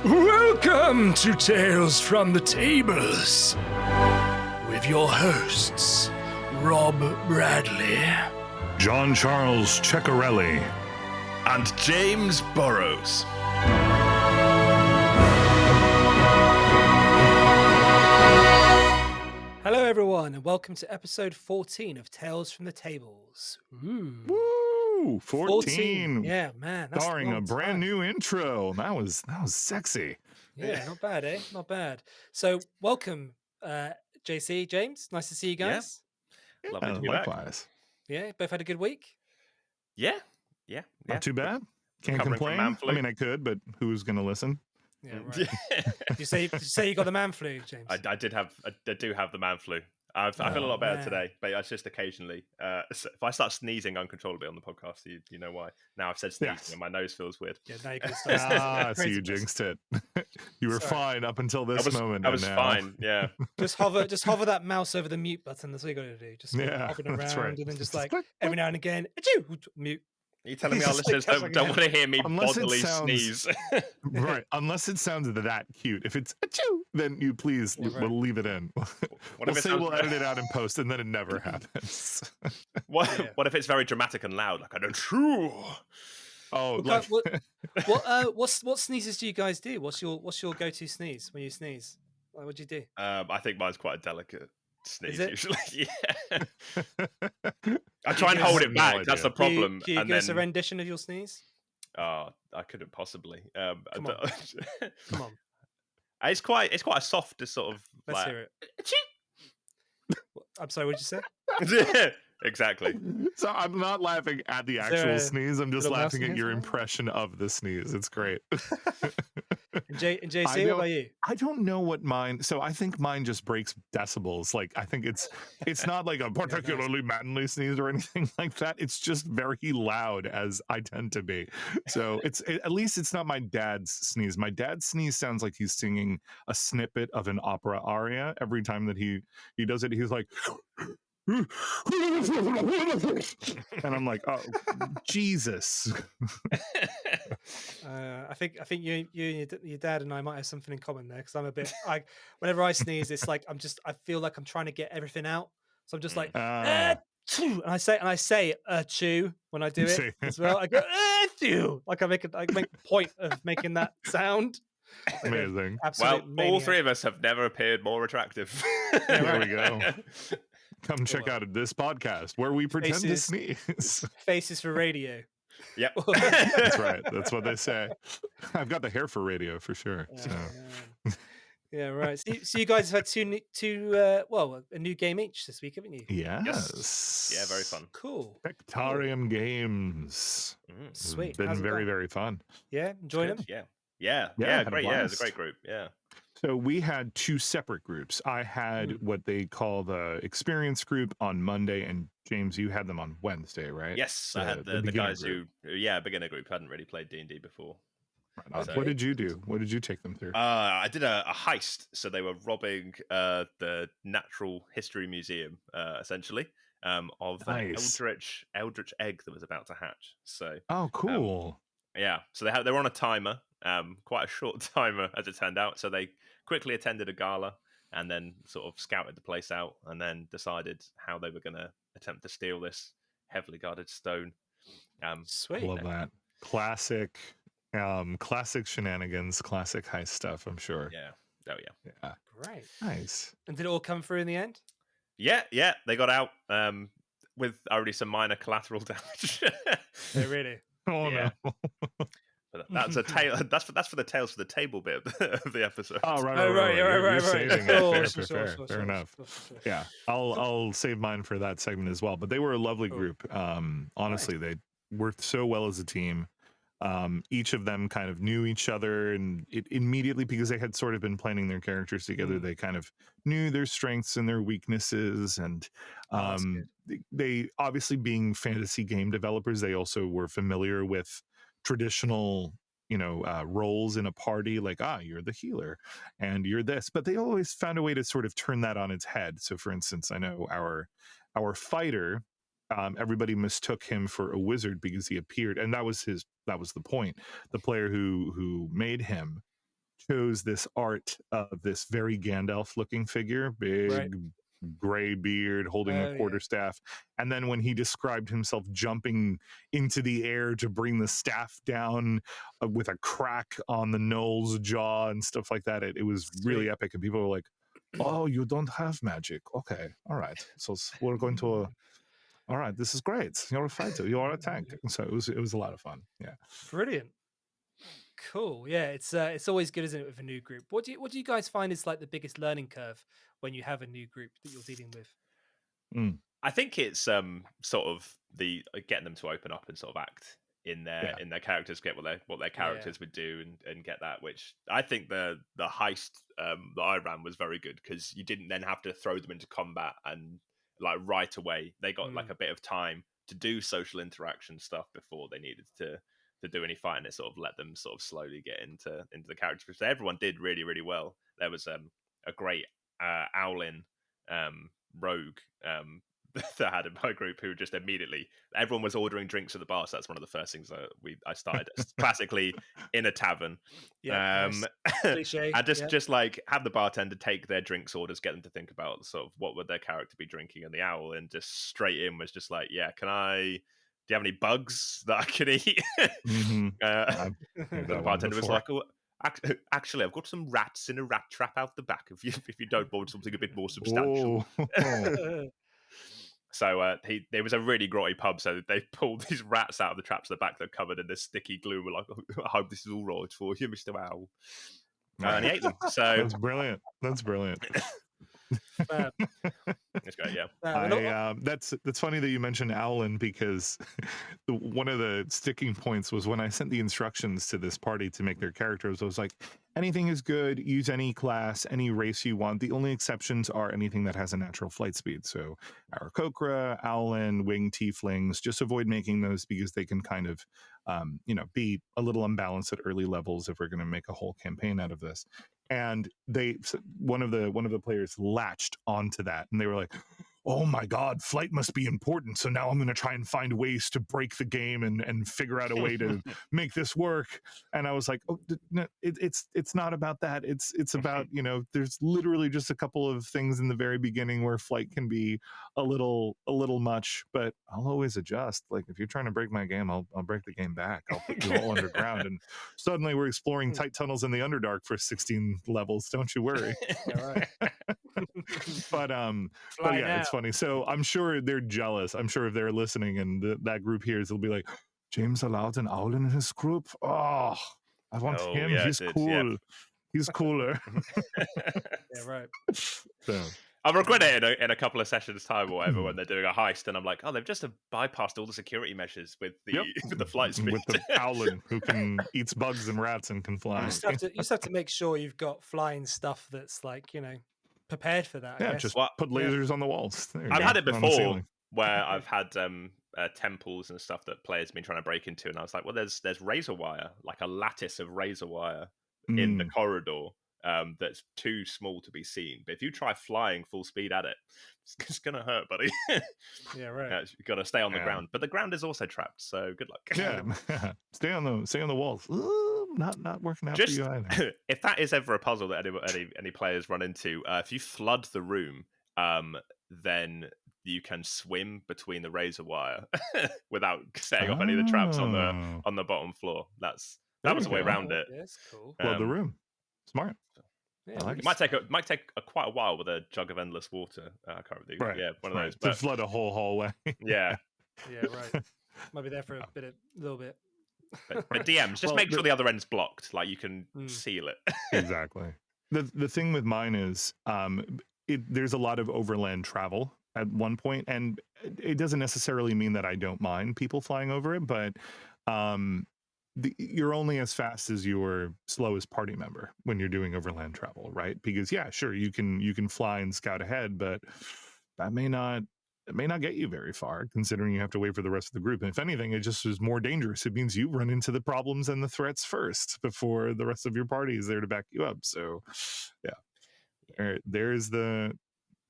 Welcome to Tales from the Tables with your hosts, Rob Bradley, John Charles Ceccarelli, and James Burrows. Hello everyone and welcome to episode 14 of Tales from the Tables. Woo! 14. Yeah, man. That's Starring a brand time. new intro. That was sexy. Yeah, not bad, eh? Not bad. So welcome, JC, James. Nice to see you guys. Yeah, Lovely to be back. likewise. Yeah, both had a good week. Yeah. Not too bad. Can't Recovering from complain. man flu. I mean, I could, but who's going to listen? Yeah, right. Did you say you got the man flu, James? I do have the man flu. I feel a lot better man. today, but it's just occasionally. So if I start sneezing uncontrollably on the podcast, you know why. Now I've said sneezing Yes. and my nose feels weird. Yeah, now you can start. So you jinxed it. You were Sorry. fine up until this moment. I was and now... fine. Yeah. Just hover that mouse over the mute button. That's what you got to do. Just hover it that's around right. and then just Just like click, every now and again, achoo, mute. Are you telling me our Just listeners don't want to hear me Unless it bodily sounds- sneeze? Right. Unless it sounds that cute. If it's achoo, then you please, Yeah, right. we'll leave it in. What We'll if it say sounds- we'll edit it out in post, and then it never happens. What Yeah. if it's very dramatic and loud, like I don't true? Oh, What, like, what sneezes do you guys do? What's your go-to sneeze when you sneeze? Like, what do you do? I think mine's quite a delicate sneeze it? usually. Yeah. I try and hold it back. That's the problem. Can you and give us a then, rendition of your sneeze? I couldn't possibly. Come on. Come on, It's quite a soft sort of. let's like, hear it. I'm sorry, what did you say? Yeah, exactly. So I'm not laughing at the there actual a sneeze. I'm just little mouse laughing in at here your somewhere? impression of the sneeze. It's great. And JC, what don't- about you? I don't know what mine. So I think mine just breaks decibels. Like I think it's not like a particularly manly sneeze or anything like that. It's just very loud, as I tend to be. So at least it's not my dad's sneeze. My dad's sneeze sounds like he's singing a snippet of an opera aria every time that he does it. He's like. And I'm like, oh, Jesus. I think you and your dad and I might have something in common there because I'm a bit. Whenever I sneeze, it's like I feel like I'm trying to get everything out, so I'm just like. And I say chew when I do it See. as well. I go chew, like I make a point of making that sound. Like a Amazing. absolute Well, all maniac. three of us have never appeared more attractive. There we go. Come check out this podcast where we pretend Faces. to sneeze. Faces for radio. Yep. That's right. That's what they say. I've got the hair for radio for sure. So. Yeah, right. So you guys have had a new game each this week, haven't you? Yes. Yeah, very fun. Cool. Spectarium Games. Sweet. Been How's it very, gone? very fun. Yeah, enjoying them. Yeah. Yeah, had a Great. Yeah, it's a blast. great group. Yeah. So we had two separate groups. I had what they call the experience group on Monday, and James, you had them on Wednesday, right? Yes, I had the beginner guys group. beginner group, hadn't really played D&D before. Right on. So- What did you do? What did you take them through? I did a heist, so they were robbing the Natural History Museum, essentially, of Nice. an eldritch egg that was about to hatch. So Oh, cool. yeah, so they were on a timer, quite a short timer as it turned out. So they quickly attended a gala and then sort of scouted the place out, and then decided how they were going to attempt to steal this heavily guarded stone. Sweet. Love that. Classic shenanigans, classic heist stuff, I'm sure. Yeah. Oh yeah. Yeah. Great. Nice. And did it all come through in the end? Yeah, they got out with already some minor collateral damage. Oh, really? Oh Yeah. no. But that's a tale. That's for the tales for the table bit of the episode. Oh right. You're saving it. Fair enough. Yeah, I'll save mine for that segment as well. But they were a lovely group. Honestly, they worked so well as a team. Each of them kind of knew each other, and it immediately, because they had sort of been planning their characters together, they kind of knew their strengths and their weaknesses. And they obviously, being fantasy game developers, they also were familiar with traditional roles in a party, like you're the healer and you're this, but they always found a way to sort of turn that on its head. So for instance, I know our fighter, everybody mistook him for a wizard because he appeared, and that was the point. The player who made him chose this art of this very Gandalf looking figure, big gray beard, holding a quarterstaff. And then when he described himself jumping into the air to bring the staff down with a crack on the gnoll's jaw and stuff like that, it was really epic. And people were like, oh, you don't have magic. Okay, all right. So we're going to... all right, this is great. You're a fighter. You are a tank. So it was a lot of fun. Yeah, brilliant. Cool. Yeah, it's always good, isn't it, with a new group? What do you guys find is like the biggest learning curve when you have a new group that you're dealing with? I think it's sort of the getting them to open up and sort of act in their characters, get what their characters would do, and get that. Which I think the heist that I ran was very good, because you didn't then have to throw them into combat and like right away. They got like a bit of time to do social interaction stuff before they needed to do any fighting. It sort of let them sort of slowly get into the characters, which everyone did really, really well. There was a great Owlin rogue that I had in my group, who just immediately, everyone was ordering drinks at the bar. So that's one of the first things that I started classically in a tavern. Nice. Cliche. I just like have the bartender take their drinks orders, get them to think about sort of what would their character be drinking, and the owl, and just straight in was just like, yeah, do you have any bugs that I can eat? The bartender was like, oh, actually, I've got some rats in a rat trap out the back. If you don't want something a bit more substantial. So there was a really grotty pub, so they pulled these rats out of the traps at the back that are covered in this sticky glue. We're like, oh, I hope this is all right for you, Mr. Owl. And he ate them. So that's brilliant. That's brilliant. That's great, yeah. That's funny that you mentioned Owlin, because one of the sticking points was when I sent the instructions to this party to make their characters. I was like, anything is good. Use any class, any race you want. The only exceptions are anything that has a natural flight speed. So Aarakocra, Owlin, winged tieflings. Just avoid making those, because they can kind of, be a little unbalanced at early levels if we're going to make a whole campaign out of this. And one of the players latched onto that, and they were like, oh my God, flight must be important. So now I'm going to try and find ways to break the game and figure out a way to make this work. And I was like, oh, no, it's not about that. It's about, there's literally just a couple of things in the very beginning where flight can be a little much, but I'll always adjust. Like, if you're trying to break my game, I'll break the game back. I'll put you all underground. And suddenly we're exploring tight tunnels in the Underdark for 16 levels. Don't you worry. But yeah, it's funny. So I'm sure they're jealous. I'm sure if they're listening and that group hears, they'll be like, James allowed an owl in his group. Oh, I want him. Yeah, he's cool. He's cooler. Yeah, right. So I'll regret it in a couple of sessions time or whatever, when they're doing a heist, and I'm like, oh, they've just bypassed all the security measures with the with the flight speed. With the Owlin, who can eats bugs and rats and can fly. You just have to make sure you've got flying stuff that's like, prepared for that. I guess. Just put lasers on the walls. I've had it before where I've had temples and stuff that players have been trying to break into, and I was like, well, there's razor wire, like a lattice of razor wire in the corridor that's too small to be seen. But if you try flying full speed at it, it's gonna hurt, buddy. Yeah, right. You've got to stay on the ground, but the ground is also trapped, so good luck. Yeah, stay on the walls. Ooh, not working out for you either. If that is ever a puzzle that any players run into, if you flood the room, then you can swim between the razor wire without setting off any of the traps on the bottom floor. That was the way around it. Yeah, that's cool. Flood the room. Smart. Yeah, it might take quite a while with a jug of endless water. I can't remember. Right. Yeah, one of those. To flood a whole hallway. Yeah. Yeah, right. Might be there for a little bit. But DMs, just make sure the other end's blocked. Like, you can seal it. Exactly. The thing with mine is there's a lot of overland travel at one point, and it doesn't necessarily mean that I don't mind people flying over it, but you're only as fast as your slowest party member when you're doing overland travel, right? Because sure, you can fly and scout ahead, but that may not get you very far, considering you have to wait for the rest of the group. And if anything, it just is more dangerous. It means you run into the problems and the threats first before the rest of your party is there to back you up. So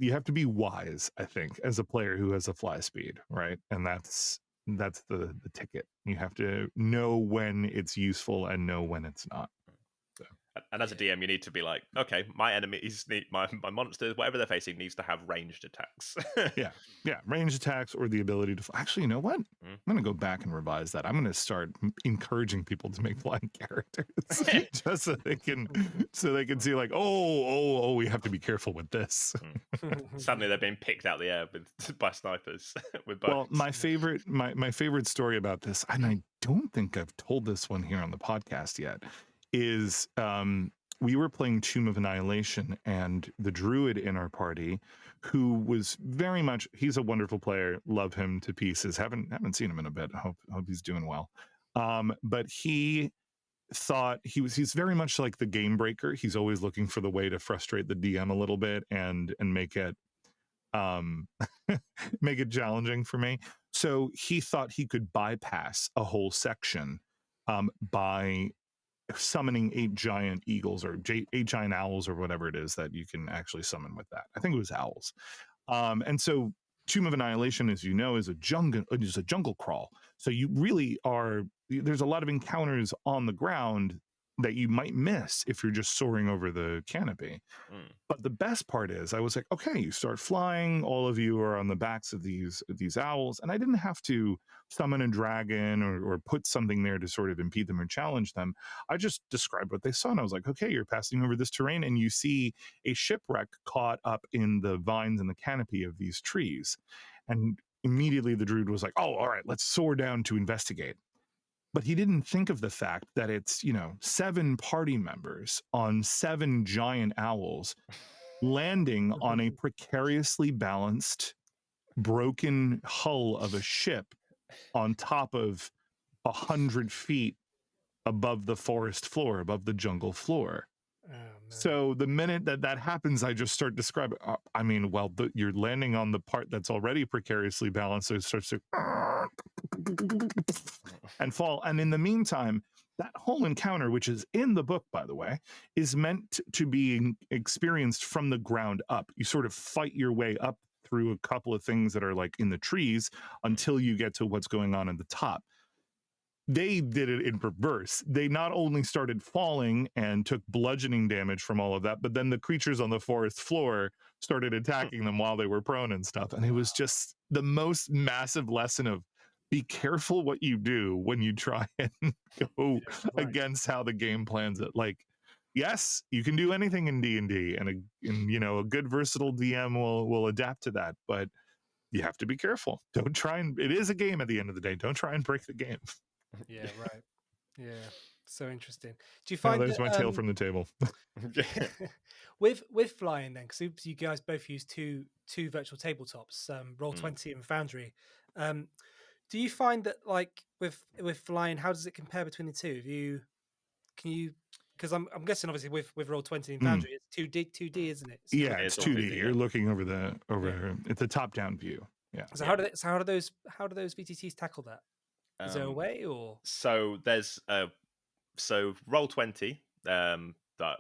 you have to be wise, I think, as a player who has a fly speed, right? And that's the ticket. You have to know when it's useful and know when it's not. So. And as a DM, you need to be like, okay, my enemies need my monsters, whatever they're facing, needs to have ranged attacks. yeah, ranged attacks or the ability to. Actually, you know what? I'm gonna go back and revise that. I'm gonna start encouraging people to make flying characters, just so they can see like, oh, we have to be careful with this. Suddenly they're being picked out the air by snipers with bows. Well, my favorite story about this, and I don't think I've told this one here on the podcast yet, is we were playing Tomb of Annihilation, and the druid in our party, who was very much, he's a wonderful player, love him to pieces. Haven't seen him in a bit. Hope he's doing well. But he thought he's very much like the game breaker. He's always looking for the way to frustrate the DM a little bit and make it make it challenging for me. So he thought he could bypass a whole section by summoning 8 giant eagles or 8 giant owls or whatever it is that you can actually summon with that. I think it was owls. And so Tomb of Annihilation, as you know, is a jungle crawl. So you really are, there's a lot of encounters on the ground that you might miss if you're just soaring over the canopy. But the best part is, I was like, okay, you start flying, all of you are on the backs of these owls, and I didn't have to summon a dragon or put something there to sort of impede them or challenge them. I just described what they saw, and I was like, okay, you're passing over this terrain, and you see a shipwreck caught up in the vines and the canopy of these trees. And immediately the druid was like, oh, all right, let's soar down to investigate. But he didn't think of the fact that it's, 7 party members on 7 giant owls landing on a precariously balanced, broken hull of a ship on top of 100 feet above the forest floor, above the jungle floor. So the minute that happens, I just start describing. You're landing on the part that's already precariously balanced, so it starts to and fall. And in the meantime, that whole encounter, which is in the book, by the way, is meant to be experienced from the ground up. You sort of fight your way up through a couple of things that are like in the trees until you get to what's going on at the top. They did it in reverse. They not only started falling and took bludgeoning damage from all of that, but then the creatures on the forest floor started attacking them while they were prone and stuff. And it was just the most massive lesson of be careful what you do when you try and go against how the game plans it. Like, yes, you can do anything in D&D, and a good versatile DM will adapt to that, but you have to be careful. Don't try and, it is a game at the end of the day. Don't try and break the game. Yeah, right. Yeah, so interesting. Do you find there's my tail from the table? with flying then, because you guys both use two virtual tabletops, Roll20 and Foundry. Do you find that like with flying, how does it compare between the two? Because I'm guessing obviously with Roll20 and Foundry, it's 2D, isn't it? Yeah, it's 2D. You're looking over it's a top-down view. Yeah. So how do those VTTs tackle that? Is there a way, or so there's Roll20,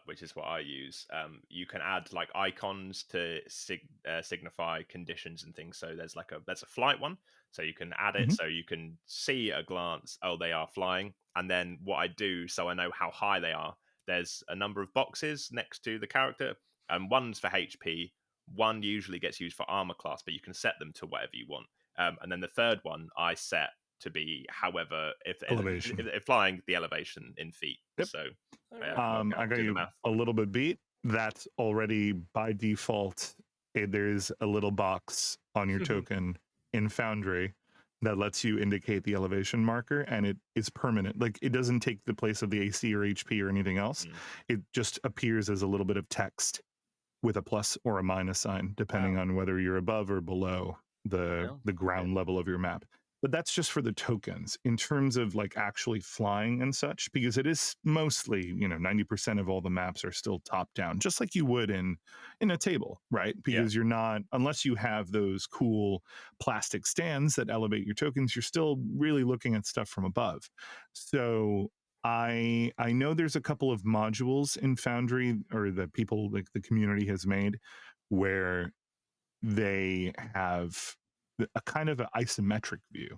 which is what I use. You can add like icons to signify conditions and things. So there's a flight one, so you can add it so you can see at a glance, oh, they are flying. And then what I do, so I know how high they are, there's a number of boxes next to the character, and one's for HP. One usually gets used for armor class, but you can set them to whatever you want. And then the third one I set to be however if flying the elevation in feet. Yep. So I got you a little bit beat. That's already by default. There's a little box on your token in Foundry that lets you indicate the elevation marker, and it is permanent. Like, it doesn't take the place of the AC or HP or anything else. It just appears as a little bit of text with a plus or a minus sign, depending on whether you're above or below the ground level of your map. But that's just for the tokens. In terms of like actually flying and such, because it is mostly, 90% of all the maps are still top down, just like you would in a table, right? Because you're not, unless you have those cool plastic stands that elevate your tokens, you're still really looking at stuff from above. So I know there's a couple of modules in Foundry, or that people, like the community has made, where they have a kind of an isometric view.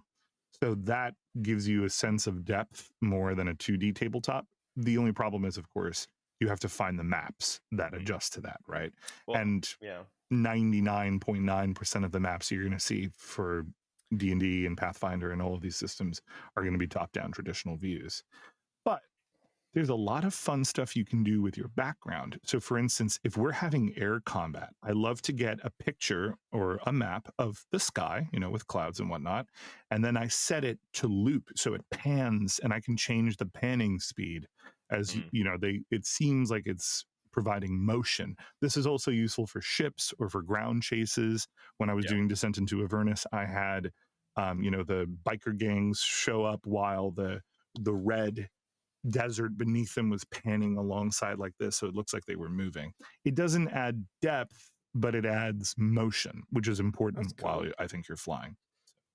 So that gives you a sense of depth more than a 2D tabletop. The only problem is, of course, you have to find the maps that adjust to that, right? Well, and 99.9% of the maps you're going to see for D&D and Pathfinder and all of these systems are going to be top-down traditional views. But there's a lot of fun stuff you can do with your background. So for instance, if we're having air combat, I love to get a picture or a map of the sky, with clouds and whatnot, and then I set it to loop so it pans, and I can change the panning speed as it seems like it's providing motion. This is also useful for ships or for ground chases. When I was doing Descent into Avernus, I had the biker gangs show up while the red desert beneath them was panning alongside like this, so it looks like they were moving. It doesn't add depth, but it adds motion, which is important while I think you're flying.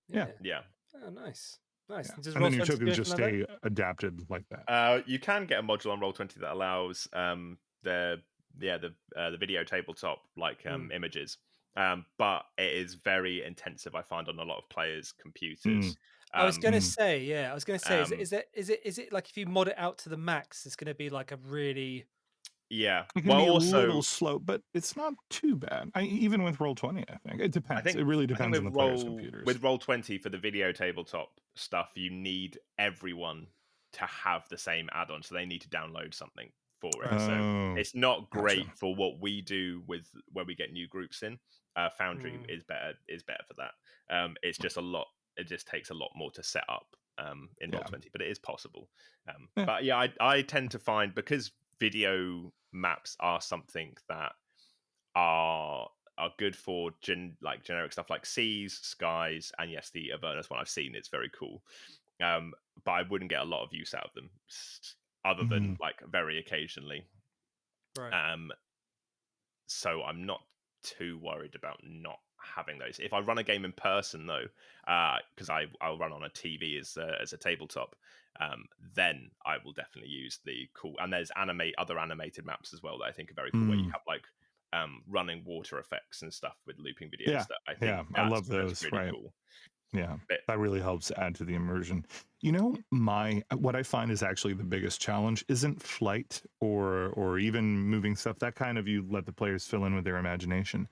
Yeah. Oh, nice. Nice. Yeah. And then your tokens just stay adapted like that. You can get a module on Roll20 that allows the video tabletop images. But it is very intensive, I find, on a lot of players' computers. I was going to say, is it like if you mod it out to the max, it's going to be like a really... Yeah. It can be also a little slow, but it's not too bad. Even with Roll20, I think. It depends. It really depends on the player's computers. With Roll20 for the video tabletop stuff, you need everyone to have the same add-on, so they need to download something for it. So it's not great for what we do with where we get new groups in. Foundry is better for that. It's just a lot. It just takes a lot more to set up in Roll20, but it is possible. But yeah, I tend to find, because video maps are something that are good for generic stuff like seas, skies, and yes, the Avernus one I've seen, it's very cool. But I wouldn't get a lot of use out of them other than very occasionally. Right. So I'm not too worried about not having those. If I run a game in person though, because I'll run on a TV as a tabletop, then I will definitely use the cool. And there's other animated maps as well that I think are very cool, where you have running water effects and stuff with looping videos. That I think I love those. Really right. Cool. Yeah, that really helps add to the immersion. What I find is actually the biggest challenge isn't flight or even moving stuff. That kind of, you let the players fill in with their imagination.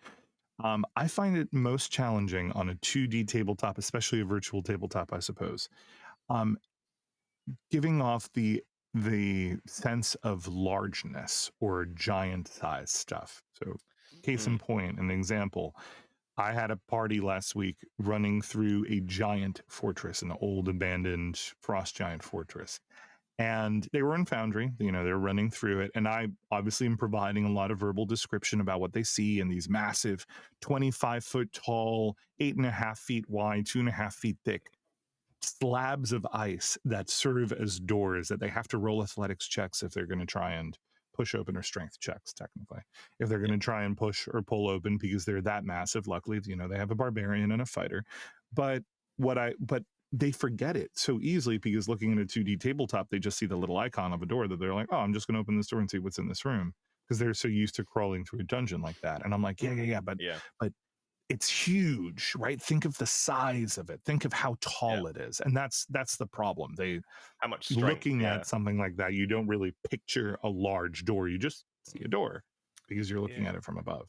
I find it most challenging on a 2D tabletop, especially a virtual tabletop, I suppose. Giving off the sense of largeness or giant size stuff. So case in point, an example, I had a party last week running through a giant fortress, an old abandoned frost giant fortress. And they were in Foundry, they're running through it. And I obviously am providing a lot of verbal description about what they see in these massive 25-foot tall, 8.5 feet wide, 2.5 feet thick slabs of ice that serve as doors that they have to roll athletics checks if they're going to try and push open, or strength checks, technically, if they're going to try and push or pull open, because they're that massive. Luckily, they have a barbarian and a fighter. But they forget it so easily, because looking at a 2D tabletop, they just see the little icon of a door that they're like, oh, I'm just going to open this door and see what's in this room, because they're so used to crawling through a dungeon like that. And I'm like, but it's huge, right? Think of the size of it. Think of how tall it is. And that's the problem. How much strength, looking at something like that, you don't really picture a large door. You just see a door because you're looking at it from above.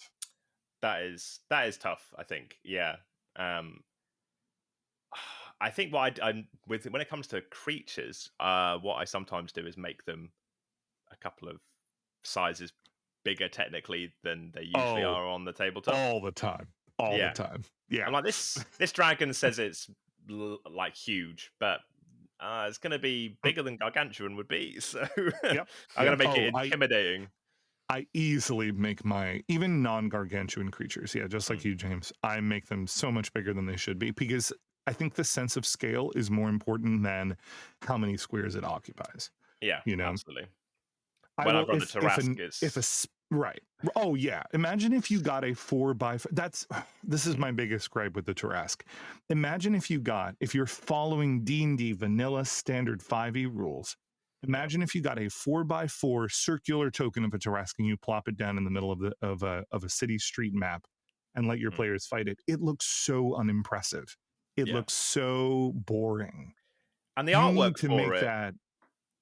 That is tough, I think. Yeah. I think what when it comes to creatures, what I sometimes do is make them a couple of sizes bigger technically than they usually are on the tabletop. All the time. The time. Yeah. I'm like, this dragon says it's huge, but it's going to be bigger than Gargantuan would be. So I'm going to make it intimidating. I easily make my even non-gargantuan creatures, just like you, James, I make them so much bigger than they should be, because I think the sense of scale is more important than how many squares it occupies. Yeah, absolutely. When I run the Tarrasque, right. Oh yeah. Imagine if you got a 4x5. This is my biggest gripe with the Tarrasque. Imagine if you're following D&D vanilla standard 5e rules. Imagine if you got a 4x4 circular token of a Tarrasque and you plop it down in the middle of a city street map and let your players fight it. It looks so unimpressive. It looks so boring. And the artwork for it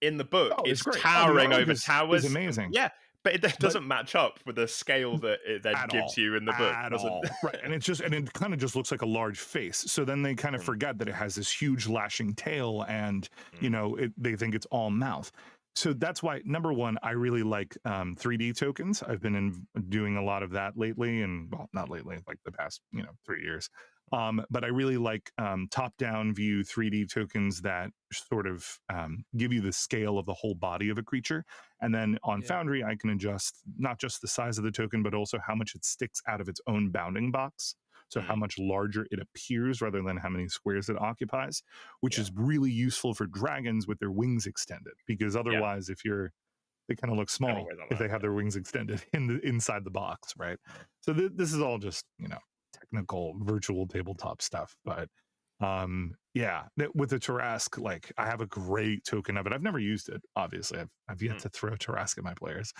in the book, Oh, it's it's great. towering The over is towers. amazing. Yeah, but it doesn't match up with the scale that it then gives you in the book. At Doesn't all. Right. And it kind of just looks like a large face. So then they kind of forget that it has this huge lashing tail and, they think it's all mouth. So that's why, number one, I really like 3D tokens. I've been doing a lot of that lately, and well, not lately, like the past, 3 years. But I really like top-down view 3D tokens that sort of give you the scale of the whole body of a creature. And then on Foundry, I can adjust not just the size of the token, but also how much it sticks out of its own bounding box. So how much larger it appears rather than how many squares it occupies, which is really useful for dragons with their wings extended. Because otherwise, they kind of look small if they have their wings extended inside the box, right? So this is all just, technical virtual tabletop stuff. But with the Tarrasque, like I have a great token of it. I've never used it, obviously. I've yet to throw Tarrasque at my players.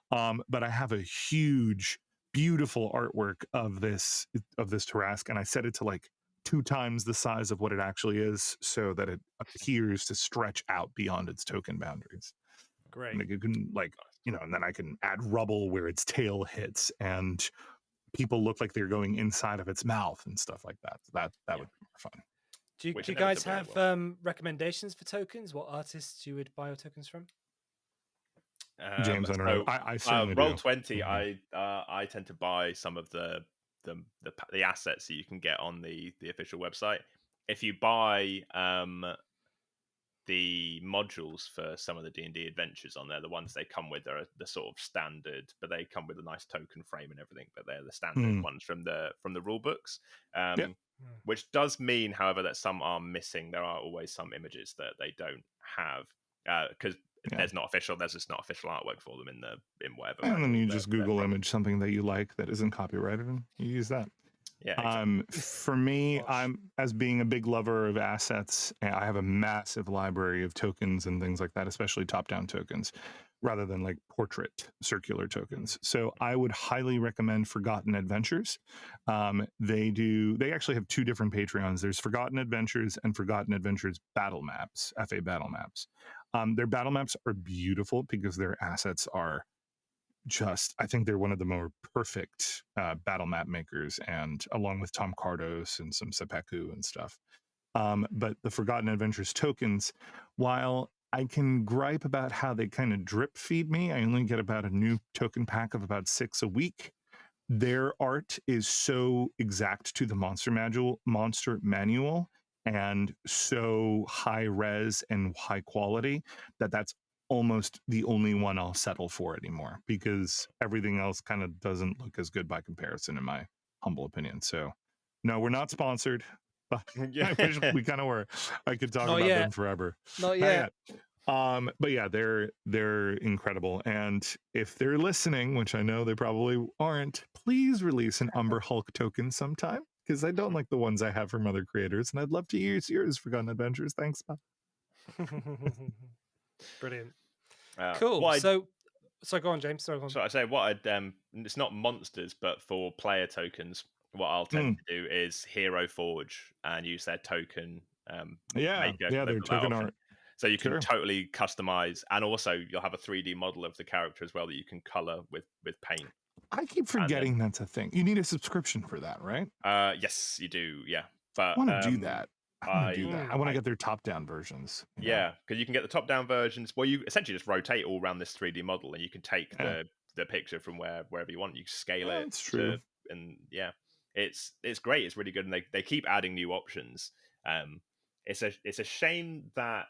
But I have a huge, beautiful artwork of this Tarrasque, and I set it to like 2 times the size of what it actually is, so that it appears to stretch out beyond its token boundaries. Great. Like you can and then I can add rubble where its tail hits, and people look like they're going inside of its mouth and stuff like that. So that would be more fun. Do you guys have recommendations for tokens? What artists you would buy your tokens from? James, I don't know. I certainly Roll20. I tend to buy some of the assets that you can get on the official website. If you buy the modules for some of the D&D adventures on there, the ones they come with are the sort of standard, but they come with a nice token frame and everything, but they're the standard ones from the rule books. Which does mean, however, that some are missing. There are always some images that they don't have because there's just not official artwork for them in whatever. And then you just Google image something that you like that isn't copyrighted, and you use that. Yeah. Exactly. For me, I'm as being a big lover of assets, I have a massive library of tokens and things like that, especially top-down tokens, rather than like portrait circular tokens. So I would highly recommend Forgotten Adventures. They actually have 2 different Patreons. There's Forgotten Adventures and Forgotten Adventures Battle Maps, FA Battle Maps. Their battle maps are beautiful because their assets are I think they're one of the more perfect battle map makers, and along with Tom Cardos and some Seppuku and stuff. But the Forgotten Adventures tokens, while I can gripe about how they kind of drip feed me, I only get about a new token pack of about 6 a week. Their art is so exact to the monster manual and so high res and high quality that's almost the only one I'll settle for anymore, because everything else kind of doesn't look as good by comparison, in my humble opinion. So no, we're not sponsored, but I wish we kind of were. I could talk about them forever. Not yet. But yeah, they're incredible. And if they're listening, which I know they probably aren't, please release an Umber Hulk token sometime, because I don't like the ones I have from other creators, and I'd love to use yours, Forgotten Adventures. Thanks, Bob. Brilliant. Cool. So go on, James. Sorry, go on. So I say what I'd it's not monsters, but for player tokens, what I'll tend to do is Hero Forge and use their token. Their token art. So you can totally customize, and also you'll have a 3D model of the character as well that you can color with paint. I keep forgetting that's a thing. You need a subscription for that, right? Yes, you do. Yeah, but I want to do that. I want to get their top-down versions. Yeah, because you can get the top-down versions. Well, you essentially just rotate all around this 3D model, and you can take the picture from wherever you want. You scale it. That's true. It's great. It's really good, and they keep adding new options. It's a shame that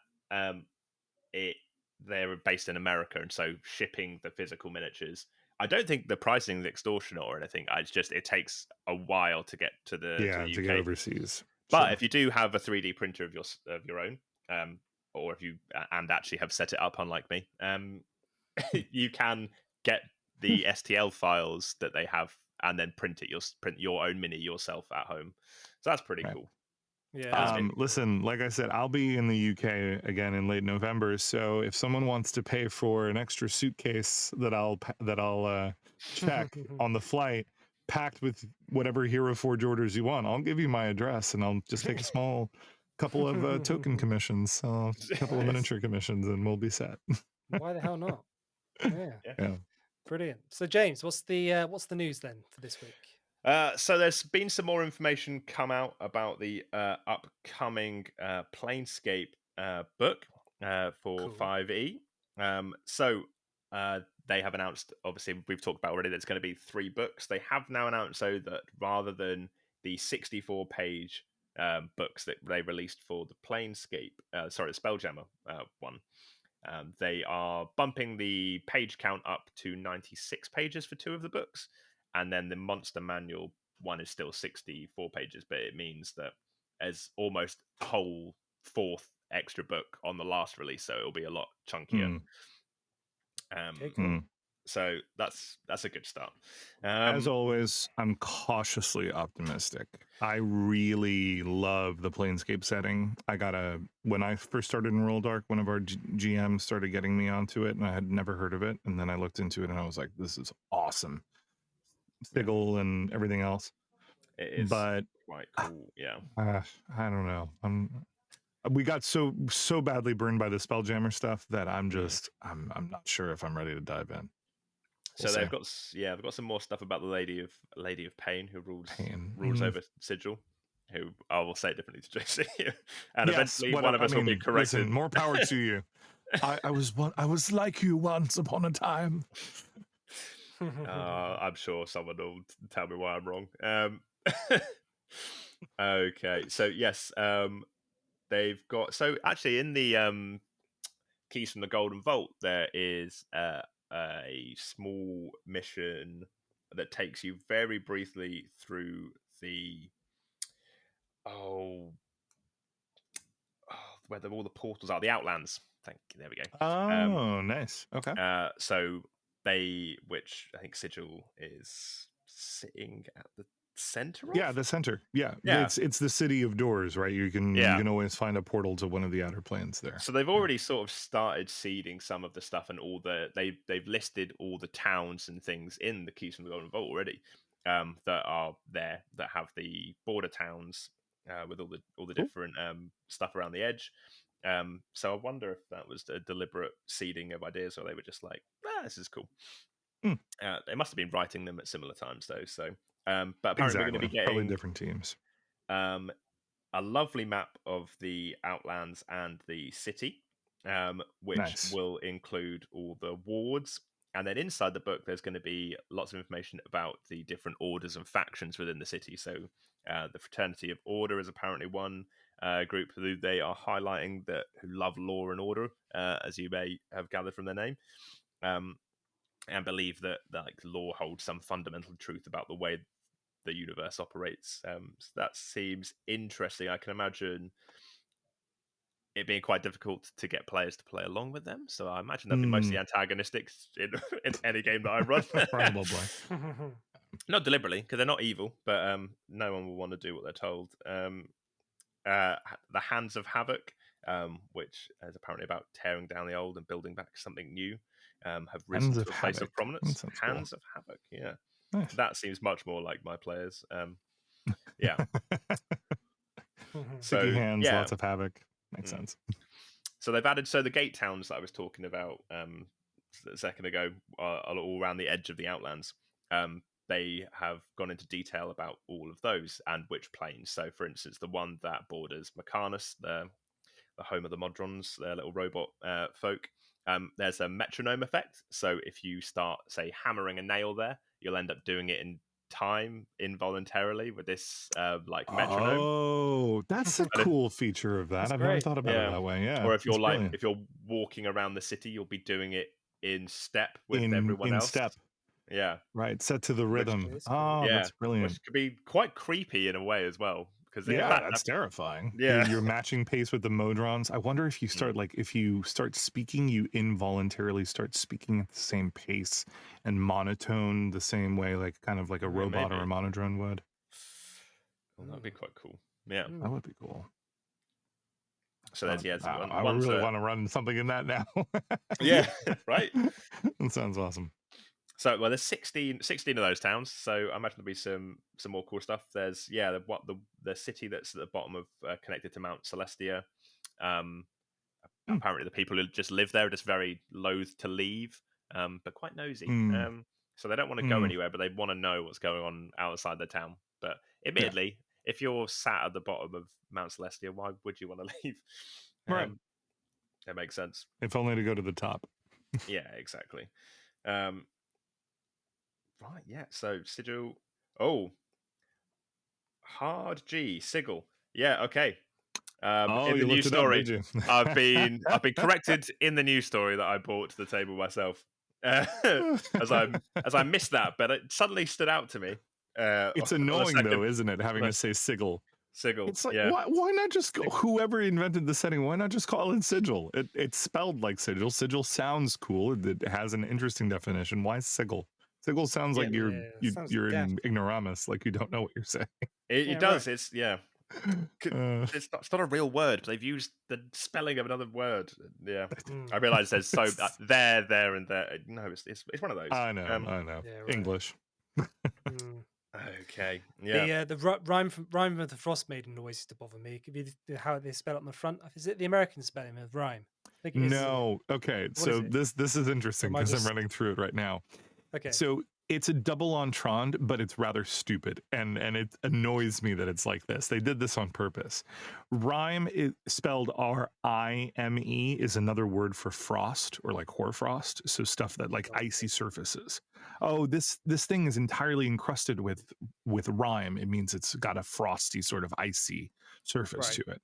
they're based in America, and so shipping the physical miniatures. I don't think the pricing is extortionate or anything. It takes a while to get to the to get overseas. But if you do have a 3D printer of your own, or if you and actually have set it up, unlike me, you can get the STL files that they have and then print your own mini yourself at home. So that's pretty cool. Yeah. Listen, like I said, I'll be in the UK again in late November. So if someone wants to pay for an extra suitcase that I'll check on the flight, packed with whatever Hero Forge orders you want, I'll give you my address, and I'll just take a small couple of token commissions, a couple of miniature commissions, and we'll be set. Why the hell not? Yeah. Yeah. Brilliant. So James, what's the news then for this week? So there's been some more information come out about the upcoming Planescape book for Cool. 5e. So they have announced, obviously we've talked about already, that it's going to be 3 books. They have now announced so that rather than the 64-page books that they released for the Planescape, the Spelljammer one, they are bumping the page count up to 96 pages for 2 of the books. And then the Monster Manual one is still 64 pages, but it means that there's almost a whole 4th extra book on the last release, so it'll be a lot chunkier. Okay, cool. So that's a good start. As always, I'm cautiously optimistic. I really love the Planescape setting. When I first started in Rolldark, one of our GMs started getting me onto it, and I had never heard of it. And then I looked into it, and I was like, "This is awesome." Sigil and everything else. It is but quite cool. Yeah. I don't know. We got so badly burned by the Spelljammer stuff that I'm not sure if I'm ready to dive in. So they've got some more stuff about the Lady of Pain who rules over Sigil, who I will say it differently to JC, and eventually one of us will be corrected. Listen, more power to you. I was like you once upon a time. I'm sure someone will tell me why I'm wrong. Okay, so yes, they've got actually in the Keys from the Golden Vault there is a small mission that takes you very briefly through the where all the portals are, the Outlands. There we go. Oh, nice. Okay. So which I think Sigil is sitting at the center of? Yeah, the center. Yeah. It's the City of Doors, right? You can always find a portal to one of the outer planes there. So they've already sort of started seeding some of the stuff, and they've listed all the towns and things in the Keys from the Golden Vault already, that are there, that have the border towns with all the different stuff around the edge. So I wonder if that was a deliberate seeding of ideas, or they were just like, this is cool. They must have been writing them at similar times though. So, but apparently we're going to be getting probably different teams. A lovely map of the Outlands and the city, which will include all the wards. And then inside the book, there's going to be lots of information about the different orders and factions within the city. So the Fraternity of Order is apparently one group who they are highlighting who love law and order, as you may have gathered from their name, and believe that law holds some fundamental truth about the way the universe operates. So that seems interesting. I can imagine it being quite difficult to get players to play along with them. So I imagine they'll be mostly antagonistic in any game that I run. Probably. Not deliberately, because they're not evil, but no one will want to do what they're told. The Hands of Havoc, which is apparently about tearing down the old and building back something new, have risen to a place of prominence. Hands of Havoc, yeah. Nice. That seems much more like my players. Yeah. Sticky hands, lots of havoc. Makes sense. So they've added the gate towns that I was talking about a second ago are all around the edge of the Outlands. They have gone into detail about all of those and which planes. So, for instance, the one that borders Mechanis, the home of the Modrons, their little robot folk. There's a metronome effect. So if you start, say, hammering a nail there, you'll end up doing it in time involuntarily with this metronome. Oh, that's a cool feature of that. I've never thought about it that way. Yeah. Or if you're walking around the city, you'll be doing it in step with everyone else. Step. Yeah. Right. Set to the rhythm. That's brilliant. Which could be quite creepy in a way as well. That's terrifying. Yeah, you're matching pace with the Modrons. I wonder if you start if you start speaking, you involuntarily start speaking at the same pace and monotone the same way, kind of like a robot or a monodrone would. Well, that'd be quite cool. Yeah, that would be cool. So there's I really want to run something in that now. Yeah, right. That sounds awesome. So, well, there's 16 of those towns. So I imagine there'll be some more cool stuff. There's the city that's at the bottom of connected to Mount Celestia. Um, Apparently, the people who just live there are just very loath to leave, but quite nosy. So they don't want to go anywhere, but they want to know what's going on outside the town. But admittedly, if you're sat at the bottom of Mount Celestia, why would you want to leave? Right. That makes sense. If only to go to the top. Yeah, exactly. Right, yeah. So sigil. Oh, hard G sigil. Yeah, okay. In the you news looked it up, story, did you? I've been corrected in the news story that I brought to the table myself. As I missed that, but it suddenly stood out to me. It's annoying though, isn't it? Having to say sigil. Sigil. It's like yeah. why not just go? Whoever invented the setting, why not just call it sigil? It's spelled like sigil. Sigil sounds cool. It has an interesting definition. Why sigil? Sigil sounds like you're in ignoramus, like you don't know what you're saying. It does. Right. It's not a real word, but they've used the spelling of another word. Yeah, I realize there's there, and there. No, it's one of those. I know. Yeah, right. English. Okay. Yeah. The rhyme of the Frost Maiden always used to bother me. How they spell it on the front. Is it the American spelling of rhyme? I think it is. No. Okay. So this is interesting because I'm running through it right now. Okay. So it's a double entendre, but it's rather stupid, and it annoys me that it's like this. They did this on purpose. Rime is spelled R-I-M-E is another word for frost or like hoarfrost, so stuff that like icy surfaces. Oh, this thing is entirely encrusted with rime. It means it's got a frosty sort of icy surface to it.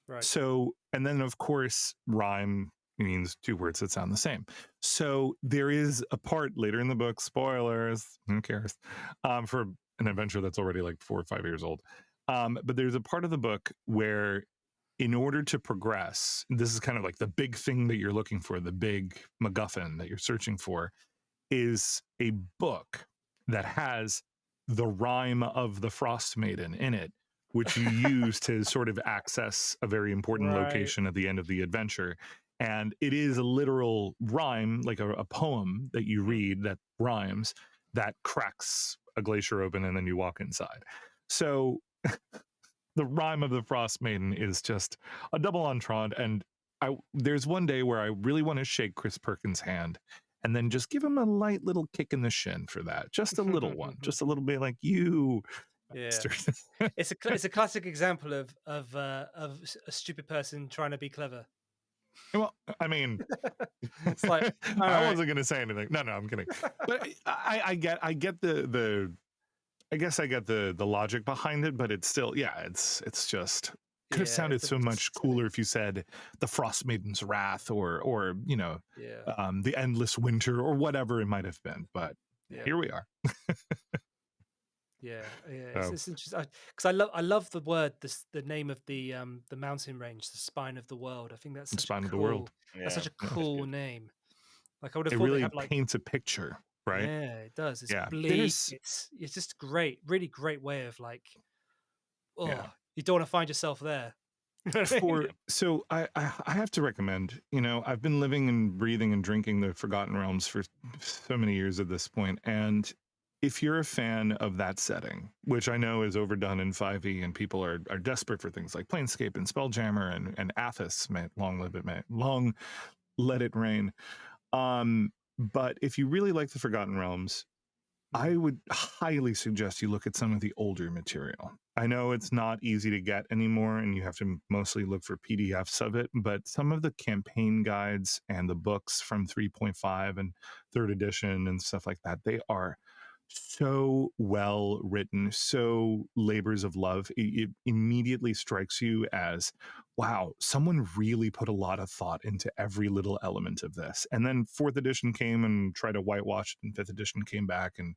Right. So, and then of course, rhyme means two words that sound the same. So there is a part later in the book, spoilers, who cares, for an adventure that's already like 4 or 5 years old. But there's a part of the book where in order to progress, this is kind of like the big thing that you're looking for, the big MacGuffin that you're searching for, is a book that has the rhyme of the Frost Maiden in it, which you use to sort of access a very important location at the end of the adventure. And it is a literal rhyme, like a poem that you read that rhymes, that cracks a glacier open and then you walk inside. So the rhyme of the Frost Maiden is just a double entendre. And there's one day where I really want to shake Chris Perkins' hand and then just give him a light little kick in the shin for that. Just a little one, just a little bit like you. Yeah, it's a classic example of a stupid person trying to be clever. Well, I mean, it's like I wasn't going to say anything. No, I'm kidding. But I get the I guess I get the logic behind it, but it's still, it's just could have sounded so much cooler if you said the Frost Maiden's Wrath or the Endless Winter or whatever it might have been. But here we are. It's interesting because I love the word, the name of the mountain range, the Spine of the World. I think that's such Spine of the World. That's such a cool name. Like I would have it thought really they have, like, paints a picture, right? Yeah, it does. It's bleak. It's just great, really great way of like, you don't want to find yourself there. So I have to recommend, I've been living and breathing and drinking the Forgotten Realms for so many years at this point, and if you're a fan of that setting, which I know is overdone in 5e and people are desperate for things like Planescape and Spelljammer and Athos, long let it rain. But if you really like the Forgotten Realms, I would highly suggest you look at some of the older material. I know it's not easy to get anymore and you have to mostly look for PDFs of it, but some of the campaign guides and the books from 3.5 and 3rd edition and stuff like that, they are so well written, so labors of love. It immediately strikes you as, wow, someone really put a lot of thought into every little element of this. And then 4th edition came and tried to whitewash it, and 5th edition came back and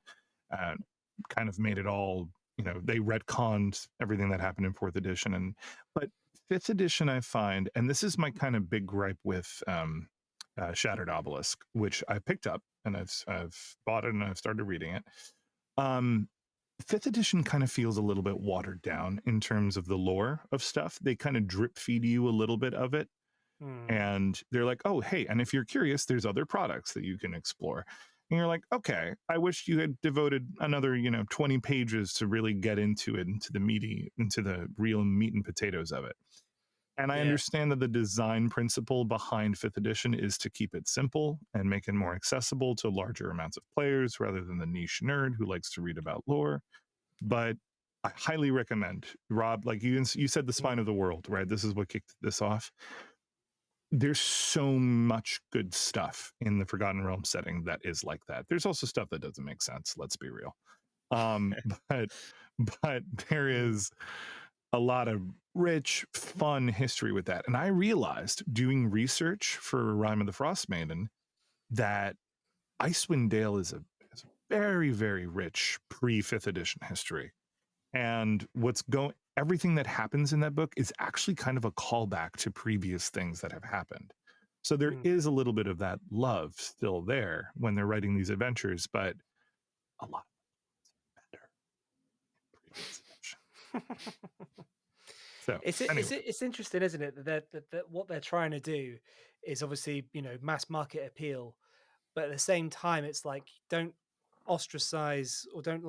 kind of made it all, they retconned everything that happened in 4th edition. But 5th edition, I find, and this is my kind of big gripe with Shattered Obelisk, which I picked up and I've bought it and I've started reading it. 5th edition kind of feels a little bit watered down in terms of the lore of stuff. They kind of drip feed you a little bit of it. And they're like, oh, hey, and if you're curious, there's other products that you can explore. And you're like, okay, I wish you had devoted another, 20 pages to really get into it, into the real meat and potatoes of it. And I understand that the design principle behind 5th edition is to keep it simple and make it more accessible to larger amounts of players rather than the niche nerd who likes to read about lore. But I highly recommend, Rob, like you said, the spine of the world, right? This is what kicked this off. There's so much good stuff in the Forgotten Realms setting that is like that. There's also stuff that doesn't make sense. Let's be real. But there is a lot of rich, fun history with that. And I realized doing research for Rime of the Frost Maiden that Icewind Dale is a very, very rich pre-5th edition history. And everything that happens in that book is actually kind of a callback to previous things that have happened. So there is a little bit of that love still there when they're writing these adventures, but a lot better in previous edition. So it's interesting, isn't it, that what they're trying to do is obviously, mass market appeal, but at the same time, it's like, don't ostracize or don't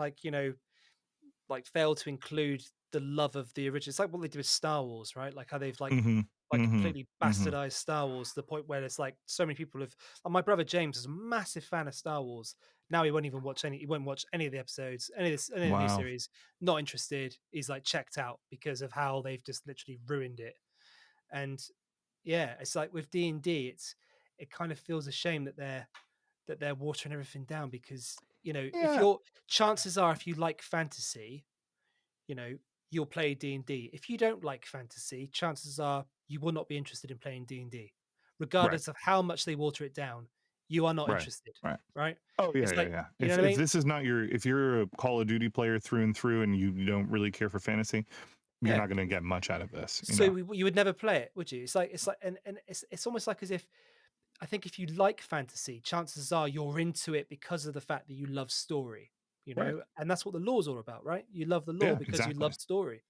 fail to include the love of the original. It's like what they did with Star Wars, right? Like how they've completely bastardized Star Wars to the point where it's like so many people have. Like my brother James is a massive fan of Star Wars. Now he won't even watch any. He won't watch any of the episodes, any of the new series. Not interested. He's like checked out because of how they've just literally ruined it. And yeah, it's like with D&D, it kind of feels a shame that they're watering everything down because if chances are if you like fantasy, you'll play D&D. If you don't like fantasy, chances are you will not be interested in playing D&D, regardless of how much they water it down. You are not interested, right? Oh yeah. If this is not if you're a Call of Duty player through and through, and you don't really care for fantasy, you're not going to get much out of this. So you would never play it, would you? It's like, and it's almost like as if, I think if you like fantasy, chances are you're into it because of the fact that you love story, and that's what the lore's all about, right? You love the lore because you love story.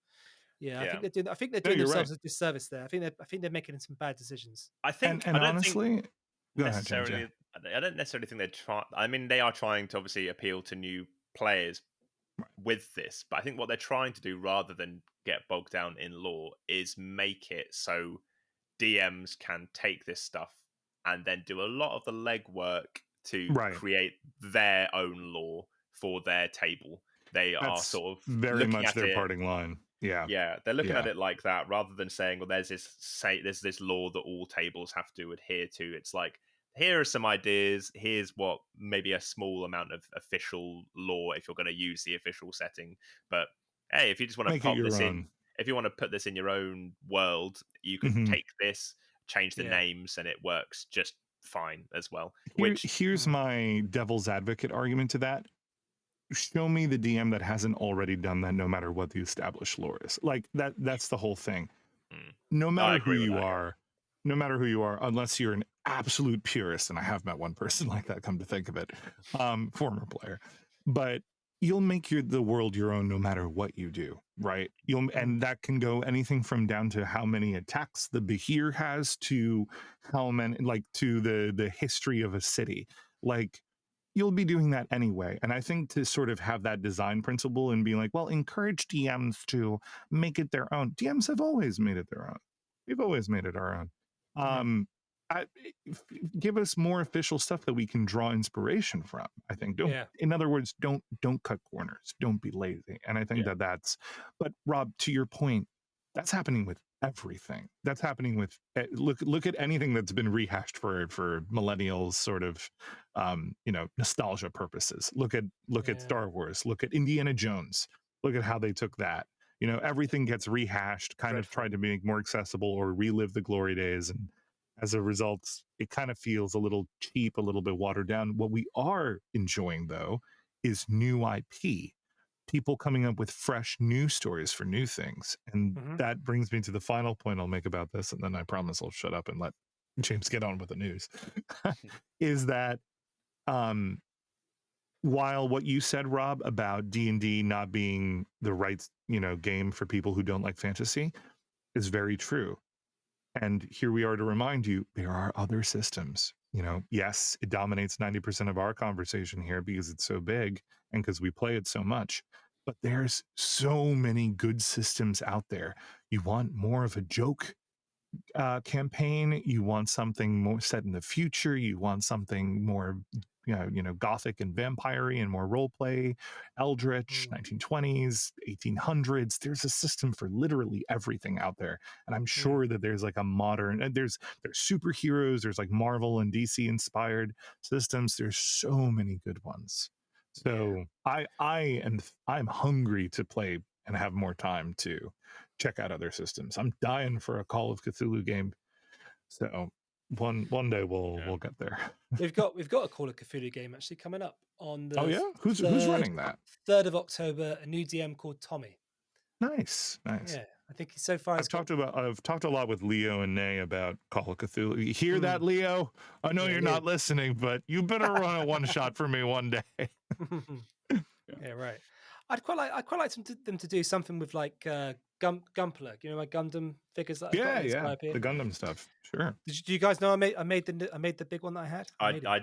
Yeah, I think they're doing themselves a disservice there. I think they're making some bad decisions. I think, and honestly, necessarily, I don't necessarily think they're trying. I mean, they are trying to obviously appeal to new players with this, but I think what they're trying to do, rather than get bogged down in lore, is make it so DMs can take this stuff and then do a lot of the legwork to create their own lore for their table. They are sort of very much their parting line. Yeah, they're looking at it like that, rather than saying, well, there's this law that all tables have to adhere to. It's like, here are some ideas. Here's what maybe a small amount of official law if you're going to use the official setting. But hey, if you just want to pop this in, if you want to put this in your own world, you can take this, change the names, and it works just fine as well. Here's my devil's advocate argument to that. Show me the DM that hasn't already done that, no matter what the established lore is. Like that's the whole thing. No matter who you are, unless you're an absolute purist, and I have met one person like that, come to think of it, former player, but you'll make the world your own no matter what you do, right? And that can go anything from down to how many attacks the Behir has to how many, like, to the history of a city. Like, you'll be doing that anyway. And I think to sort of have that design principle and be like, well, encourage DMs to make it their own. DMs have always made it their own. We've always made it our own. Give us more official stuff that we can draw inspiration from. I think in other words, don't cut corners. Don't be lazy. And I think that's, but Rob, to your point, that's happening with everything. That's happening with look at anything that's been rehashed for millennials, sort of nostalgia purposes. Look at Star Wars. Look at Indiana Jones. Look at how they took that. Everything gets rehashed, kind of tried to make more accessible or relive the glory days, and as a result, it kind of feels a little cheap, a little bit watered down. What we are enjoying, though, is new IP. People coming up with fresh new stories for new things. And that brings me to the final point I'll make about this, and then I promise I'll shut up and let James get on with the news, is that while what you said, Rob, about D&D not being the right, game for people who don't like fantasy is very true. And here we are to remind you, there are other systems yes, it dominates 90% of our conversation here because it's so big and because we play it so much. But there's so many good systems out there. You want more of a joke campaign, you want something more set in the future, you want something more gothic and vampire-y and more role play, eldritch, 1920s, 1800s. There's a system for literally everything out there, and I'm sure that there's like a modern, and there's superheroes, there's like Marvel and DC inspired systems. There's so many good ones. So I'm hungry to play and have more time to check out other systems. I'm dying for a Call of Cthulhu game. So one day we'll get there. We've got a Call of Cthulhu game actually coming up on the who's running that? 3rd of October. A new DM called Tommy. Nice. Yeah, I think so far I've talked a lot with Leo and Nay about Call of Cthulhu. You hear that, Leo? I know you're not listening, but you better run a one shot for me one day. Yeah, right. I'd quite like them to do something with like Gunpla, like Gundam figures that I've got the Gundam stuff. Sure. Do you guys know I made the big one that I had?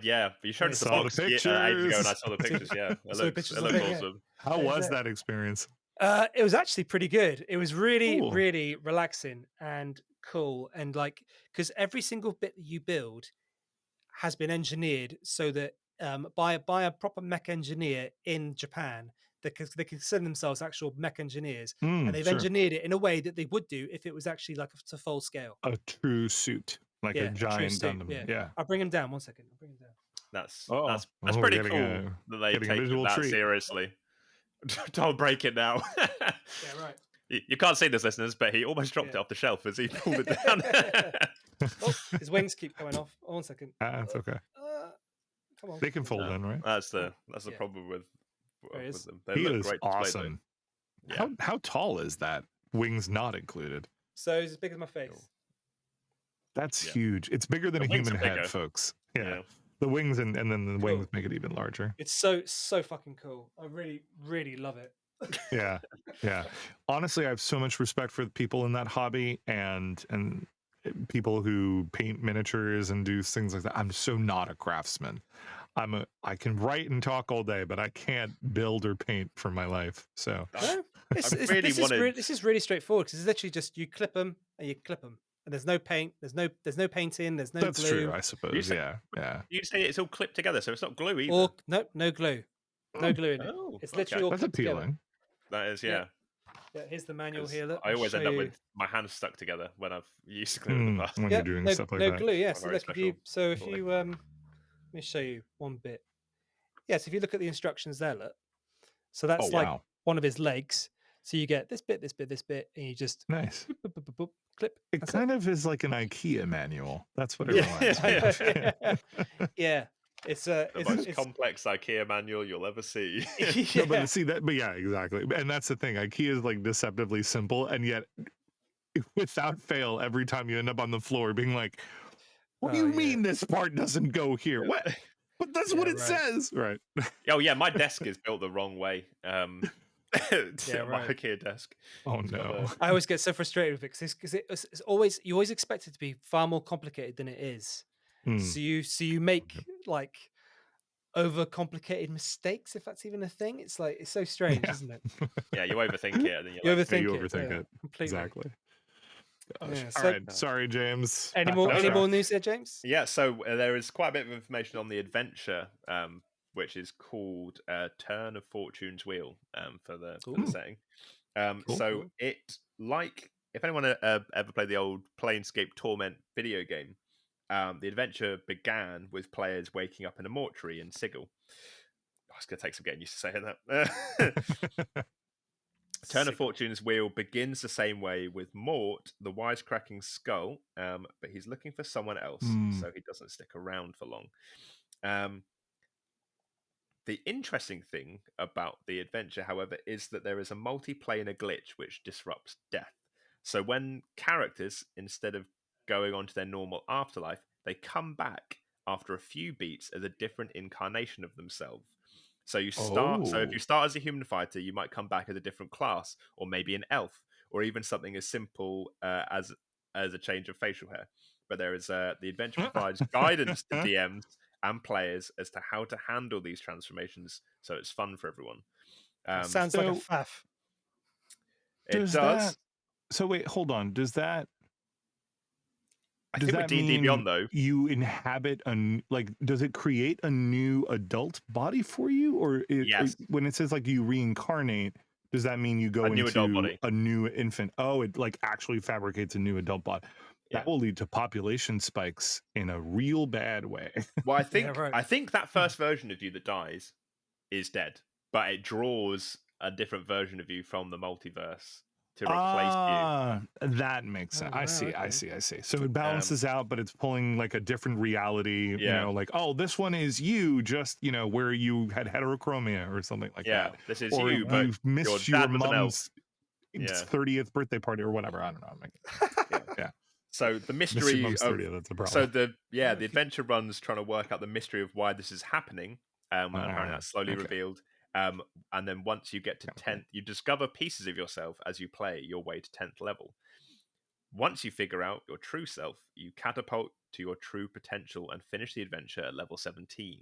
Yeah. You showed us the box ages ago, and I saw the pictures. Yeah, it looks awesome. How was that experience? It was actually pretty good. It was really, really relaxing and cool, and like because every single bit that you build has been engineered so that by a proper mech engineer in Japan. They consider themselves actual mech engineers, and they've engineered it in a way that they would do if it was actually like to full scale. A true suit, like a giant Gundam. Yeah. I'll bring him down. 1 second. I'll bring him down. That's pretty cool that they take that seriously. Don't break it now. Yeah, right. You can't see this, listeners, but he almost dropped it off the shelf as he pulled it down. His wings keep coming off. 1 second. That's okay. Come on. They can fold in, right? That's the problem with them. They he look is great awesome. Yeah. How tall is that? Wings not included. So it's as big as my face. That's huge. It's bigger than a human head, folks. Yeah. The wings and then the wings make it even larger. It's so fucking cool. I really, really love it. Yeah. Honestly, I have so much respect for the people in that hobby and people who paint miniatures and do things like that. I'm so not a craftsman. I can write and talk all day, but I can't build or paint for my life. So this is really straightforward because it's literally just you clip them and you clip them, and there's no paint, there's no painting, there's no glue. That's true, I suppose. You say it's all clipped together, so it's not glue either. No glue, no glue in it. It's literally all clipped appealing. Together. That is, Yeah, here's the manual here. Look, I always end up with my hands stuck together when I've used glue in the past. When you're doing stuff like that. No glue, yeah. So if you let me show you one bit. Yes, if you look at the instructions there, look. So that's one of his legs. So you get this bit, and you just clip. It kind of is like an IKEA manual. That's what it reminds me of. Yeah. It's the most complex IKEA manual you'll ever see. No, but yeah, exactly. And that's the thing. IKEA is like deceptively simple, and yet without fail, every time you end up on the floor being like, what do you mean this part doesn't go here? What? But that's what it says. Right. Oh yeah, my desk is built the wrong way. My IKEA desk. Oh no. I always get so frustrated with it because it's always, you always expect it to be far more complicated than it is. So you make like overcomplicated mistakes, if that's even a thing. It's like, it's so strange, isn't it? Yeah, you overthink it, and then you overthink it. Completely. Exactly. Yeah, all right, sorry, James. Any more news there, James? Yeah, so there is quite a bit of information on the adventure, which is called Turn of Fortune's Wheel for the setting. So it, like, if anyone ever played the old Planescape Torment video game, the adventure began with players waking up in a mortuary in Sigil. It's going to take some getting used to saying that. Turn of Fortune's Wheel begins the same way with Mort, the wisecracking skull, but he's looking for someone else, so he doesn't stick around for long. The interesting thing about the adventure, however, is that there is a multiplanar glitch which disrupts death. So when characters, instead of going on to their normal afterlife, they come back after a few beats as a different incarnation of themselves. So you start. So if you start as a human fighter, you might come back as a different class, or maybe an elf, or even something as simple as a change of facial hair. but there is the adventure provides guidance to DMs and players as to how to handle these transformations, so it's fun for everyone. Sounds like a faff. It does. So wait, hold on. Does that with D&D Beyond, though, you inhabit does it create a new adult body for you, or when it says like you reincarnate, does that mean you go into a new infant? Oh, it like actually fabricates a new adult body. That will lead to population spikes in a real bad way. Well, I think that first version of you that dies is dead, but it draws a different version of you from the multiverse to replace you. That makes sense. I see. So it balances out, but it's pulling like a different reality. You know, like, oh, this one is you, just where you had heterochromia or something like that. This is or you, but missed your mom's 30th birthday party or whatever. I don't know. Yeah. So the mystery of 30th, that's a problem. So the adventure run's trying to work out the mystery of why this is happening. Apparently that's slowly revealed. And then once you get to 10th, you discover pieces of yourself as you play your way to 10th level. Once you figure out your true self, you catapult to your true potential and finish the adventure at level 17.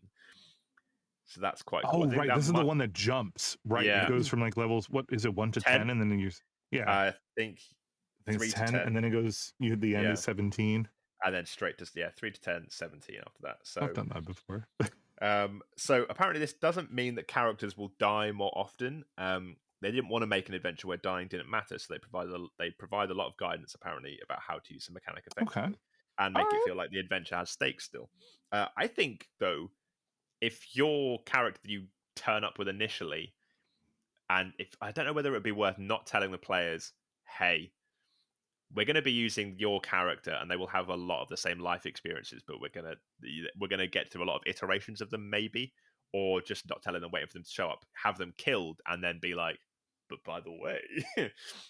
So that's quite cool. Oh, right. This is the one that jumps, right? Yeah. It goes from like levels, what is it, 1 to 10? And then you use, I think 3 to 10. And then it goes, the end is 17. And then straight to, 3 to 10, 17 after that. So I've done that before. So apparently this doesn't mean that characters will die more often. They didn't want to make an adventure where dying didn't matter, so they provide a lot of guidance apparently about how to use the mechanic effectively and make it feel like the adventure has stakes still. I think though, if your character you turn up with initially, and if I don't know whether it would be worth not telling the players, hey, we're going to be using your character, and they will have a lot of the same life experiences, but we're going to get through a lot of iterations of them, maybe, or just not telling them, waiting for them to show up, have them killed, and then be like, but by the way,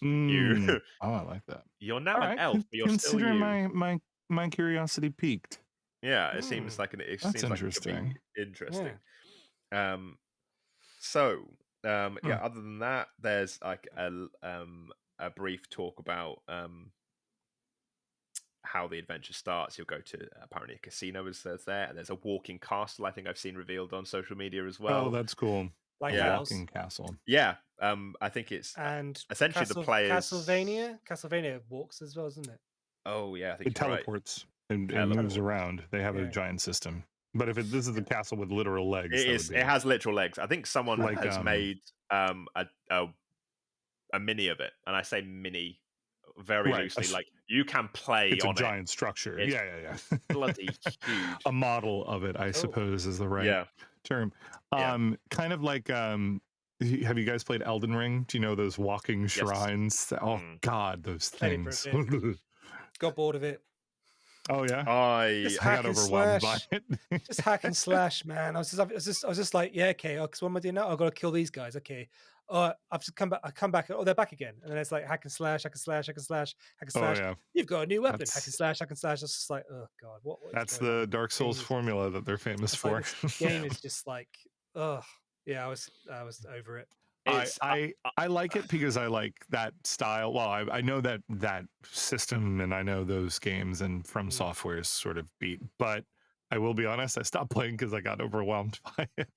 you. Oh, I like that. You're now an elf, but you're still you. Consider my curiosity piqued. Yeah, it seems like that's interesting. Interesting. Other than that, there's like a brief talk about how the adventure starts. You'll go to apparently a casino is there, and there's a walking castle. I think I've seen revealed on social media as well. Oh, that's cool. Like walking castle. Yeah, I think it's essentially the players. Castlevania walks as well, isn't it? Oh yeah, I think it teleports and moves around. They have a giant system. But if this is a castle with literal legs, it has literal legs. I think someone has made a mini of it, and I say mini very loosely, like you can play it's on a giant structure. It's yeah. Bloody huge. A model of it, I suppose, is the right term. Kind of like have you guys played Elden Ring? Do you know those walking shrines? Oh God, those things. Got bored of it. Oh yeah, I got overwhelmed by it. Just hack and slash, man. I was just like, yeah, okay. Because what am I doing now? I've got to kill these guys. Okay. I've just come back. I come back. Oh, they're back again. And then it's like hack and slash, hack and slash, hack and slash, hack and slash. Oh, yeah. You've got a new weapon. Hack and slash, hack and slash. It's just like, oh God, what that's the Dark Souls formula that they're famous for. Like, this game is just like, ugh. Yeah, I was over it. I like it because I like that style. Well, I know that system, and I know those games, and From Software's sort of beat. But I will be honest, I stopped playing because I got overwhelmed by it.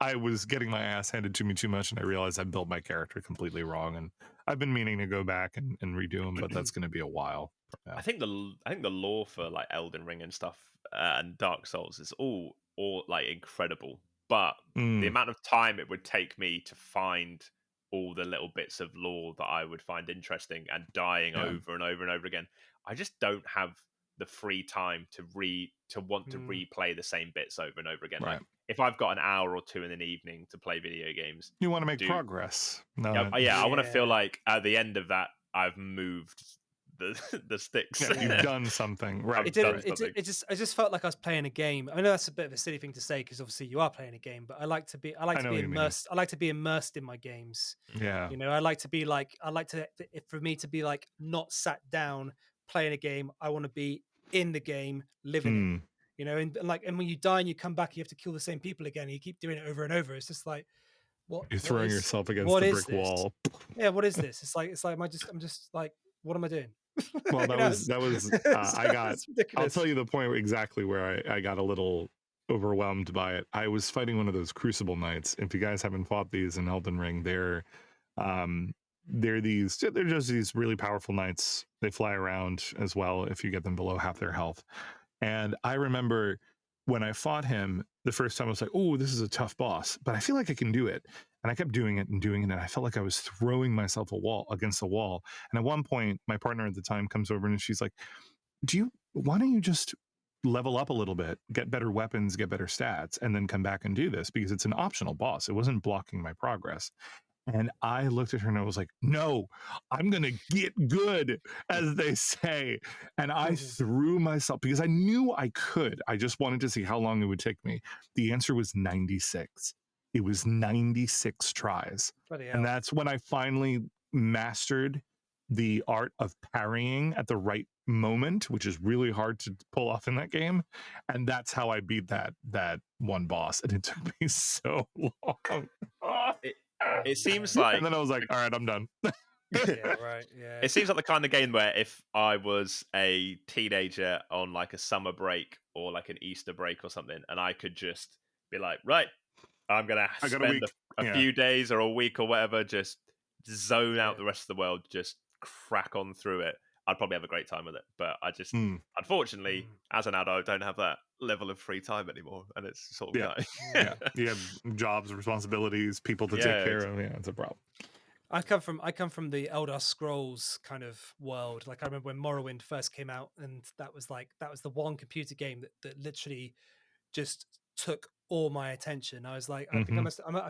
I was getting my ass handed to me too much, and I realized I built my character completely wrong. And I've been meaning to go back and redo them, but that's going to be a while. I think the lore for like Elden Ring and stuff and Dark Souls is all like incredible. But the amount of time it would take me to find all the little bits of lore that I would find interesting and dying over and over and over again, I just don't have the free time to want to replay the same bits over and over again. Right. Like if I've got an hour or two in an evening to play video games, you want to make progress. I want to feel like at the end of that I've moved the sticks. Yeah, you've done something, right? It just felt like I was playing a game. I know that's a bit of a silly thing to say because obviously you are playing a game, but I like to be immersed. I like to be immersed in my games. Yeah, I like for me to be like not sat down playing a game. I want to be in the game, living it. And when you die and you come back, you have to kill the same people again. And you keep doing it over and over. It's just like, what? You're throwing yourself against the brick wall. Yeah, what is this? It's like I'm just like, what am I doing? Well, that was it's I'll ridiculous. tell you the point exactly where I got a little overwhelmed by it. I was fighting one of those Crucible Knights. If you guys haven't fought these in Elden Ring, they're just these really powerful knights. They fly around as well if you get them below half their health. And I remember when I fought him the first time, I was like, oh, this is a tough boss, but I feel like I can do it. And I kept doing it and doing it. And I felt like I was throwing myself against a wall. And at one point, my partner at the time comes over and she's like, why don't you just level up a little bit, get better weapons, get better stats, and then come back and do this? Because it's an optional boss. It wasn't blocking my progress. And I looked at her and I was like, no, I'm going to get good, as they say. And I threw myself because I knew I could. I just wanted to see how long it would take me. The answer was 96. It was 96 tries. And that's when I finally mastered the art of parrying at the right moment, which is really hard to pull off in that game. And that's how I beat that one boss. And it took me so long. It seems like, and then I was like, all right, I'm done. Yeah, right. Yeah. It seems like the kind of game where if I was a teenager on like a summer break or like an Easter break or something, and I could just be like, right, I'm gonna spend a few days or a week or whatever, just zone out the rest of the world, just crack on through it, I'd probably have a great time with it. But I just, unfortunately, as an adult, don't have that level of free time anymore, and it's sort of you have jobs, responsibilities, people to take care of. Yeah, it's a problem. I come from the Elder Scrolls kind of world. Like I remember when Morrowind first came out, and that was the one computer game that literally just took all my attention. I was like, I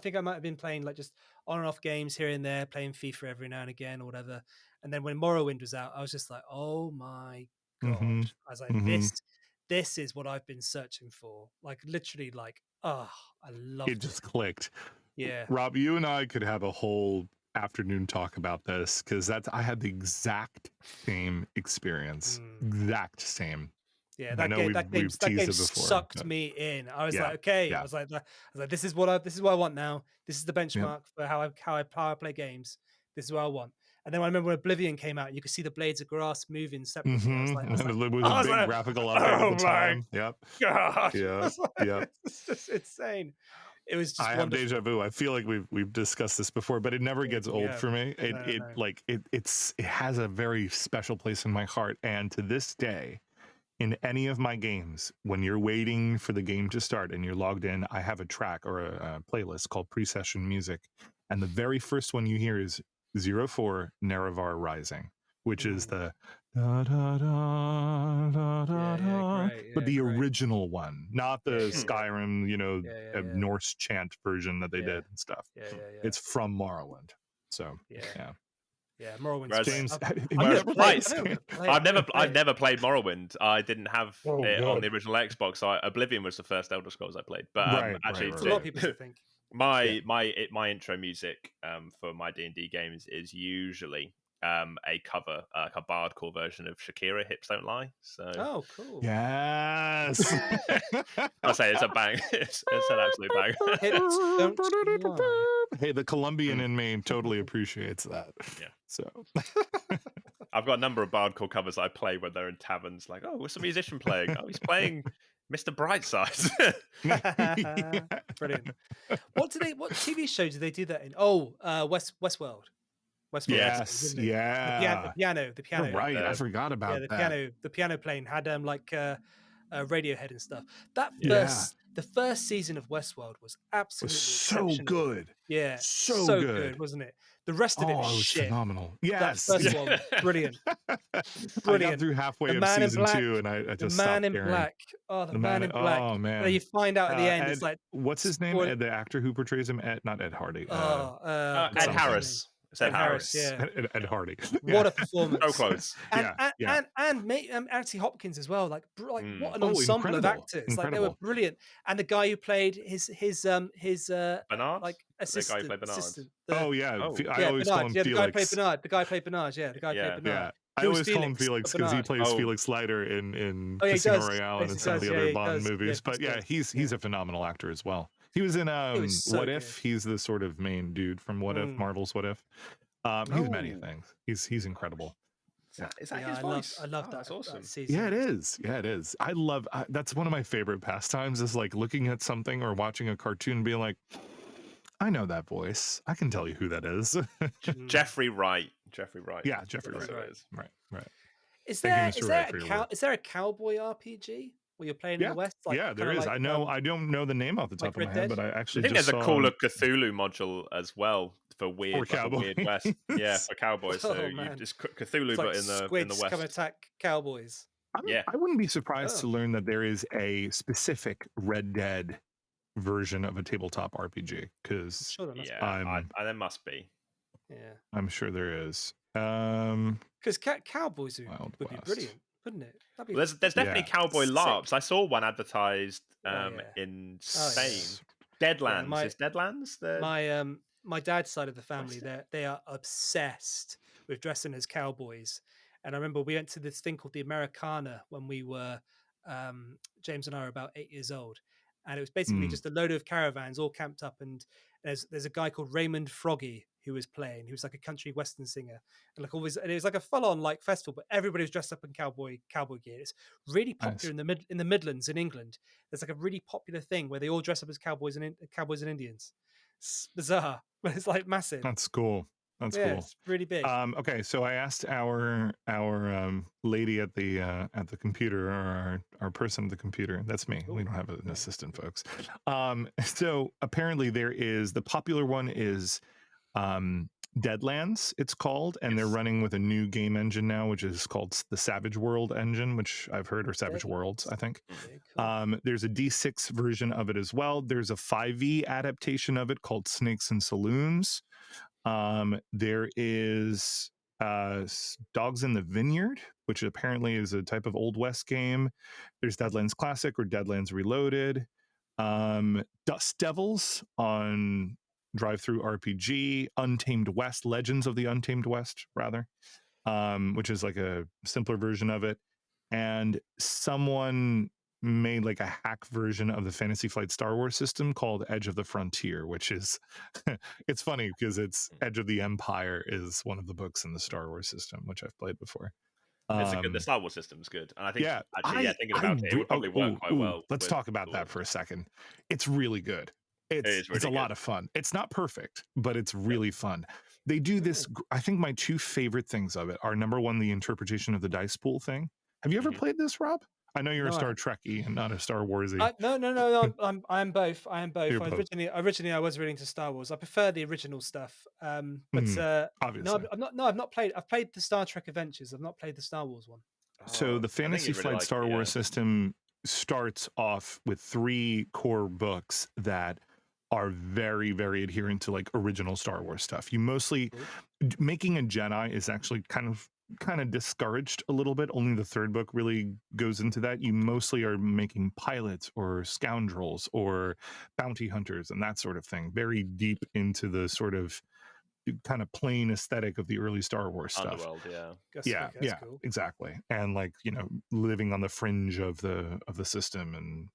think I might have been playing like just on and off games here and there, playing FIFA every now and again or whatever. And then when Morrowind was out, I was just like, oh my god! I was like, this is what I've been searching for. Like literally, like I loved it. It just clicked. Yeah, Rob, you and I could have a whole afternoon talk about this because I had the exact same experience. Exact same. Yeah, that game sucked me in. I was like, okay. I was like, this is what I want now. This is the benchmark for how I play games. This is what I want. And then I remember when Oblivion came out, you could see the blades of grass moving separately. I was like, it was a big graphical update at the time. Yep. God. Yeah. It's just insane. It was just I have deja vu. I feel like we've discussed this before, but it never gets old for me. It has a very special place in my heart. And to this day, in any of my games, when you're waiting for the game to start and you're logged in, I have a track or a playlist called pre-session music. And the very first one you hear is 04 Nerevar Rising, which is the da, da, da, da, da, da, but the original one, not the Skyrim, Norse chant version that they did and stuff. It's from Morrowind. So yeah, Morrowind. James, I've never played Morrowind. I didn't have it on the original Xbox. Oblivion was the first Elder Scrolls I played. But actually, a lot of people think my intro music for my D&D games is usually a cover, like a bardcore version of Shakira, "Hips Don't Lie." So, cool. Yes. I say it's a bang. It's an absolute bang. Hips don't lie. Hey, the Colombian in me totally appreciates that. Yeah. So I've got a number of bardcore covers I play when they're in taverns. Like, oh, what's the musician playing? Oh, he's playing Mr. Brightside. Brilliant. What TV show do they do that in? Oh, Westworld. Yes, the piano. You're right, I forgot about that. The piano playing had Radiohead and stuff. The first season of Westworld was absolutely so good. Yeah, so good, wasn't it? The rest of it was shit. Phenomenal. Yes, that first one, brilliant. I got through halfway of season 2, and I just the Man stopped in caring. Black. Oh, the Man in Black. Oh man! And you find out at the end, it's like, what's his name? The actor who portrays him, not Ed Hardy. Ed Harris. Ed Harris, yeah. Ed Hardy. What a performance! So close. And Anthony Hopkins as well. Like what an ensemble of actors! Incredible. Like they were brilliant. And the guy who played his Bernard, like assistant. The guy who played Bernard. Assistant, I always call him Felix. The guy played Bernard. The guy played Bernard. Yeah, the guy played Bernard. Yeah. I always call him Felix because he plays Felix Leiter in Casino Royale and in some of the other Bond movies. But he's a phenomenal actor as well. He was in What If. He's the sort of main dude from What If, Marvel's What If. He's many things. He's incredible. Is that his voice? I love that. That's awesome. That season. Yeah, it is. Yeah, it is. That's one of my favorite pastimes is like looking at something or watching a cartoon and being like, I know that voice. I can tell you who that is. Jeffrey Wright. Yeah, Jeffrey That's Wright. who it is. Right. Is Thank you, there Mr. Wright, for your work. is there a cowboy RPG where you're playing in Yeah, the West? yeah, there is. Like, I don't know the name off the top like of my Red head, Dead? but I I actually think just there's a saw Call of Cthulhu module as well for weird, for like a weird West. Yeah, for cowboys. So Oh, you man. just Cthulhu, It's like but in the squids West. come attack cowboys. Yeah. I wouldn't be surprised to Oh. learn that there is a specific Red Dead version of a tabletop RPG because Sure, there must be. There must be. Yeah, I'm sure there is. because cowboys Wild would be West. brilliant, wouldn't it? That'd be Well, there's definitely cowboy sick. LARPs. I saw one advertised Yeah. in Oh, yeah. Spain. Deadlands. my- Is Deadlands the My dad's side of the family, they are obsessed with dressing as cowboys. And I remember we went to this thing called the Americana when we were James and I were about 8 years old, and it was basically just a load of caravans all camped up. And there's a guy called Raymond Froggy who was playing. He was like a country western singer, and like always, and it was like a full on like festival, but everybody was dressed up in cowboy gear. It's really popular in the Midlands in England. There's like a really popular thing where they all dress up as cowboys and Indians. It's bizarre, but it's like massive. That's cool. That's yeah, cool. It's really big. Okay, so I asked our lady at the computer, or our person at the computer. That's me. We don't have an assistant, folks. So apparently there is the popular one is Deadlands, it's called, and they're running with a new game engine now, which is called the Savage World engine, which I've heard, or Savage Worlds, I think. Cool. There's a D6 version of it as well. There's a 5e adaptation of it called Snakes and Saloons. There is Dogs in the Vineyard, which apparently is a type of Old West game. There's Deadlands Classic or Deadlands Reloaded. Dust Devils on Drive-Through RPG. Untamed West, Legends of the Untamed West, rather, which is like a simpler version of it. And someone made like a hack version of the Fantasy Flight Star Wars system called Edge of the Frontier, which is it's funny because it's Edge of the Empire is one of the books in the Star Wars system, which I've played before. The Star Wars system's good, and I think thinking about it would probably work quite well. Let's talk about that for a second. It's really good. It's a lot of fun. It's not perfect, but it's really fun. They do this. I think my two favorite things of it are, number one, the interpretation of the dice pool thing. Have you ever played this, Rob? I know you're a Star Trekkie and not a Star Warsy. No. I'm both. Originally, I was reading to Star Wars. I prefer the original stuff. But obviously, I've not played. I've played the Star Trek Adventures. I've not played the Star Wars one. So the Fantasy Flight Star Wars system starts off with 3 core books that are very, very adherent to like original Star Wars stuff. You mostly making a Jedi is actually kind of discouraged a little bit. Only the 3rd book really goes into that. You mostly are making pilots or scoundrels or bounty hunters and that sort of thing. Very deep into the sort of kind of plain aesthetic of the early Star Wars stuff. Underworld, yeah, cool. Exactly. And like, living on the fringe of the system and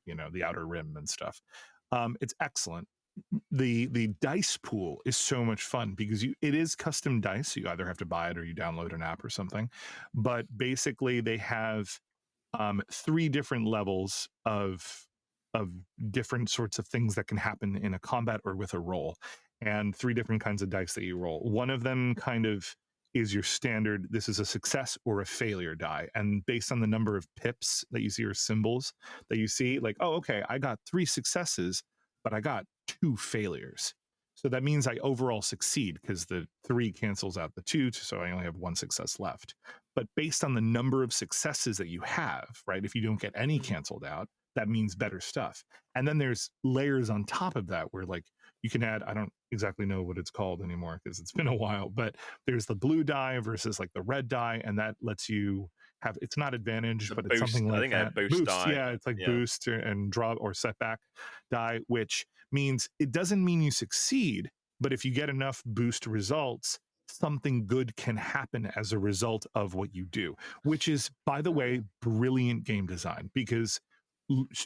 the outer rim and stuff. It's excellent. The dice pool is so much fun because it is custom dice. So you either have to buy it or you download an app or something. But basically they have 3 different levels of different sorts of things that can happen in a combat or with a roll, and 3 different kinds of dice that you roll. One of them kind of is your standard, this is a success or a failure die. And based on the number of pips that you see or symbols that you see, like, oh, okay, I got 3 successes, but I got 2 failures. So that means I overall succeed because the 3 cancels out the 2, so I only have 1 success left. But based on the number of successes that you have, right, if you don't get any canceled out, that means better stuff. And then there's layers on top of that where like you can add, I don't exactly know what it's called anymore because it's been a while, but there's the blue die versus like the red die, and that lets you have, it's not advantage, but it's something like that. Boost die. Yeah, it's like boost and draw or setback die, which means it doesn't mean you succeed, but if you get enough boost results, something good can happen as a result of what you do, which is, by the way, brilliant game design, because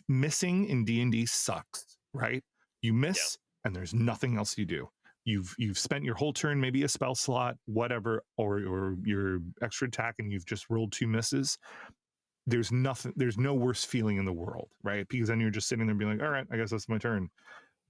missing in D&D sucks, right? You miss and there's nothing else you do. you've spent your whole turn, maybe a spell slot, whatever, or your extra attack, and you've just rolled 2 misses. There's no worse feeling in the world, right? Because then you're just sitting there being like, all right, I guess that's my turn.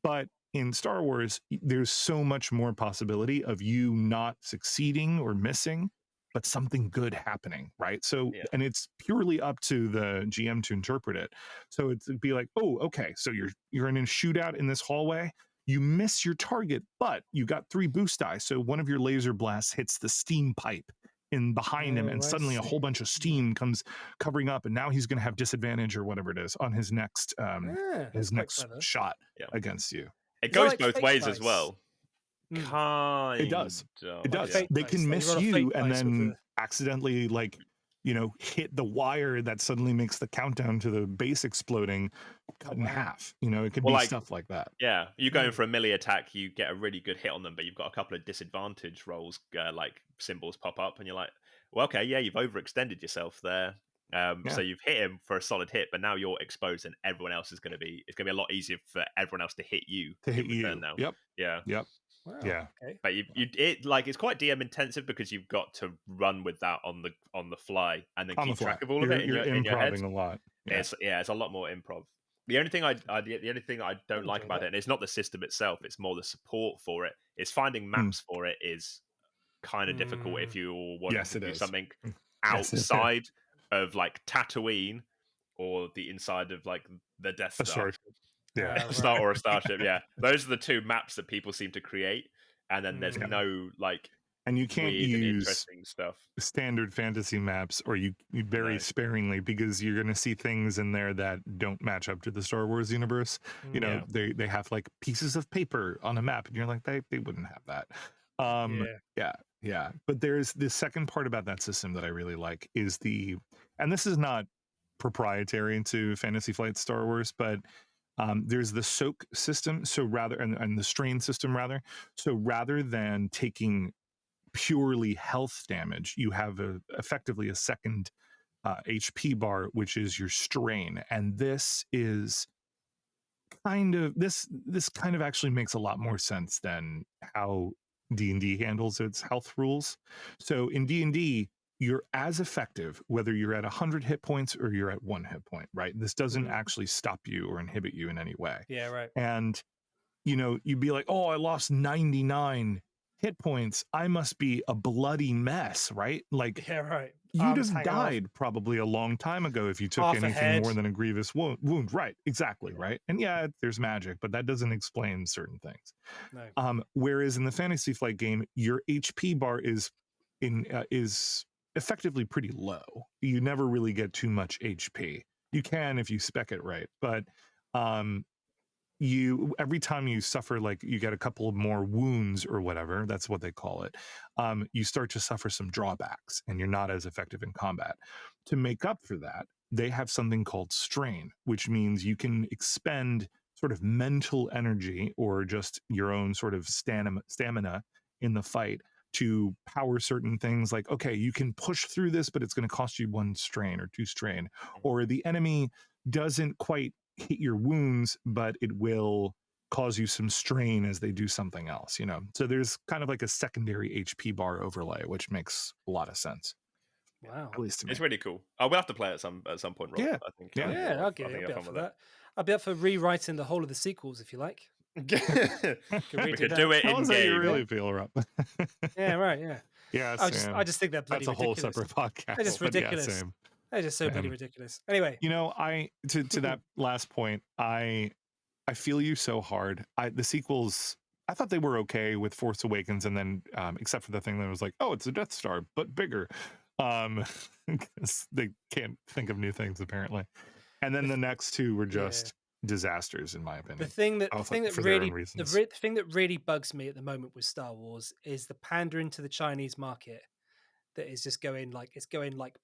But in Star Wars, there's so much more possibility of you not succeeding or missing, but something good happening, right? So, and it's purely up to the GM to interpret it. So it'd be like, oh, okay, so you're in a shootout in this hallway. You miss your target, but you got 3 boost die. So one of your laser blasts hits the steam pipe in behind him, and suddenly a whole bunch of steam comes covering up, and now he's going to have disadvantage or whatever it is on his next shot against you. It goes both ways as well. It does. It does. They can miss like you and then accidentally, like, you know, hit the wire that suddenly makes the countdown to the base exploding cut in half. You know, it could be stuff like that. Yeah, you go in for a melee attack, you get a really good hit on them, but you've got a couple of disadvantage rolls, like symbols pop up, and you're like, well, okay, yeah, you've overextended yourself there. So you've hit him for a solid hit, but now you're exposed, and everyone else is going to be. It's going to be a lot easier for everyone else to hit you. Now. Yep. Yeah. Yep. Wow. Yeah. Okay. But it's quite DM intensive because you've got to run with that on the fly and then keep track of all of it in your head. A lot. Yeah. It's a lot more improv. The only thing I don't like about it, and it's not the system itself, it's more the support for it. Is finding maps for it is kind of difficult if you want to do something outside of like Tatooine or the inside of like the Death Star. Or a starship. Yeah, those are the 2 maps that people seem to create, and then there's no like, and you can't use interesting stuff. Standard fantasy maps, or you very sparingly, because you're going to see things in there that don't match up to the Star Wars universe. You know, they have like pieces of paper on a map, and you're like, they wouldn't have that. But there's the second part about that system that I really like is and this is not proprietary to Fantasy Flight Star Wars, but there's the soak system. So and the strain system rather. So rather than taking purely health damage, you have effectively a second HP bar, which is your strain. And this is kind of this kind of actually makes a lot more sense than how D&D handles its health rules. So in D&D, you're as effective whether you're at 100 hit points or you're at 1 hit point, right? This doesn't actually stop you or inhibit you in any way. Yeah, right. And, you know, you'd be like, oh, I lost 99 hit points. I must be a bloody mess, right? Like, yeah, right. You'd have died probably a long time ago if you took anything more than a grievous wound. Right, exactly, right? And yeah, there's magic, but that doesn't explain certain things. No. Whereas in the Fantasy Flight game, your HP bar is effectively pretty low. You never really get too much HP. You can if you spec it right, but every time you suffer, like you get a couple of more wounds or whatever, that's what they call it, you start to suffer some drawbacks and you're not as effective in combat. To make up for that, they have something called strain, which means you can expend sort of mental energy or just your own sort of stamina in the fight to power certain things. Like, okay, you can push through this, but it's going to cost you 1 strain or 2 strain, or the enemy doesn't quite hit your wounds, but it will cause you some strain as they do something else, you know? So there's kind of like a secondary HP bar overlay, which makes a lot of sense. Wow. At least to me. It's really cool. I will have to play it at some point, Rob. Yeah. I think. Yeah, I'll get it. I'll be up for that. I'll be up for rewriting the whole of the sequels if you like. We could do it in game. You really feel, Rob. Yeah, right. Yeah. Yeah. I just think that's a whole separate podcast. They're just ridiculous. Yeah, same. They're just so bloody ridiculous. Anyway, you know, to that last point, I feel you so hard. The sequels, I thought they were okay with Force Awakens, and then except for the thing that was like, oh, it's a Death Star but bigger, because they can't think of new things apparently. And then the next 2 were just disasters, in my opinion. The thing that really bugs me at the moment with Star Wars is the pandering to the Chinese market that is just going like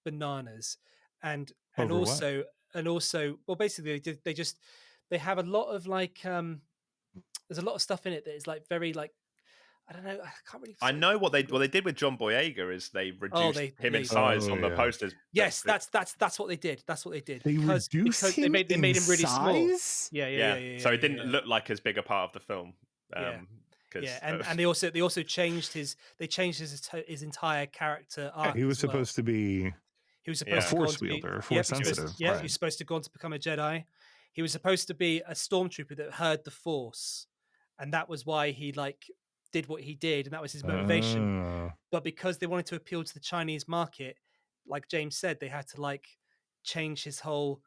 bananas, and also well, basically they have a lot of like there's a lot of stuff in it that is like very like, I don't know. I can't really. I know what they did with John Boyega is they reduced him in size on the posters. Yes, that's what they did. That's what they did. Because they made him really small. Yeah. So it didn't look like as big a part of the film. Yeah, and they also changed his entire character arc. He was as well. supposed to be He was supposed a to go on force to be, wielder, force sensitive. he was supposed to go on to become a Jedi. He was supposed to be a stormtrooper that heard the Force, and that was why he did what he did, and that was his motivation. But because they wanted to appeal to the Chinese market, like James said, they had to change his whole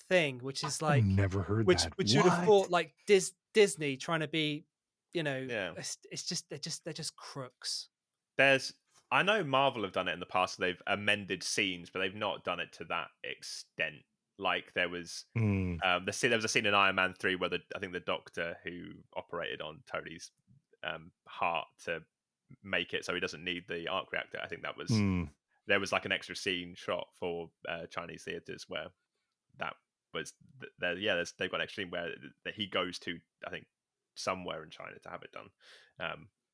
thing, which is I've never heard that. Which you'd have thought Disney trying to be, it's just they're just crooks. I know Marvel have done it in the past. They've amended scenes, but they've not done it to that extent. Like there was there was a scene in Iron Man 3 where I think the Doctor, who operated on Tony's heart to make it so he doesn't need the arc reactor, I think that was there was an extra scene shot for Chinese theaters where that was they've got an extra scene where that he goes to, I think, somewhere in China to have it done,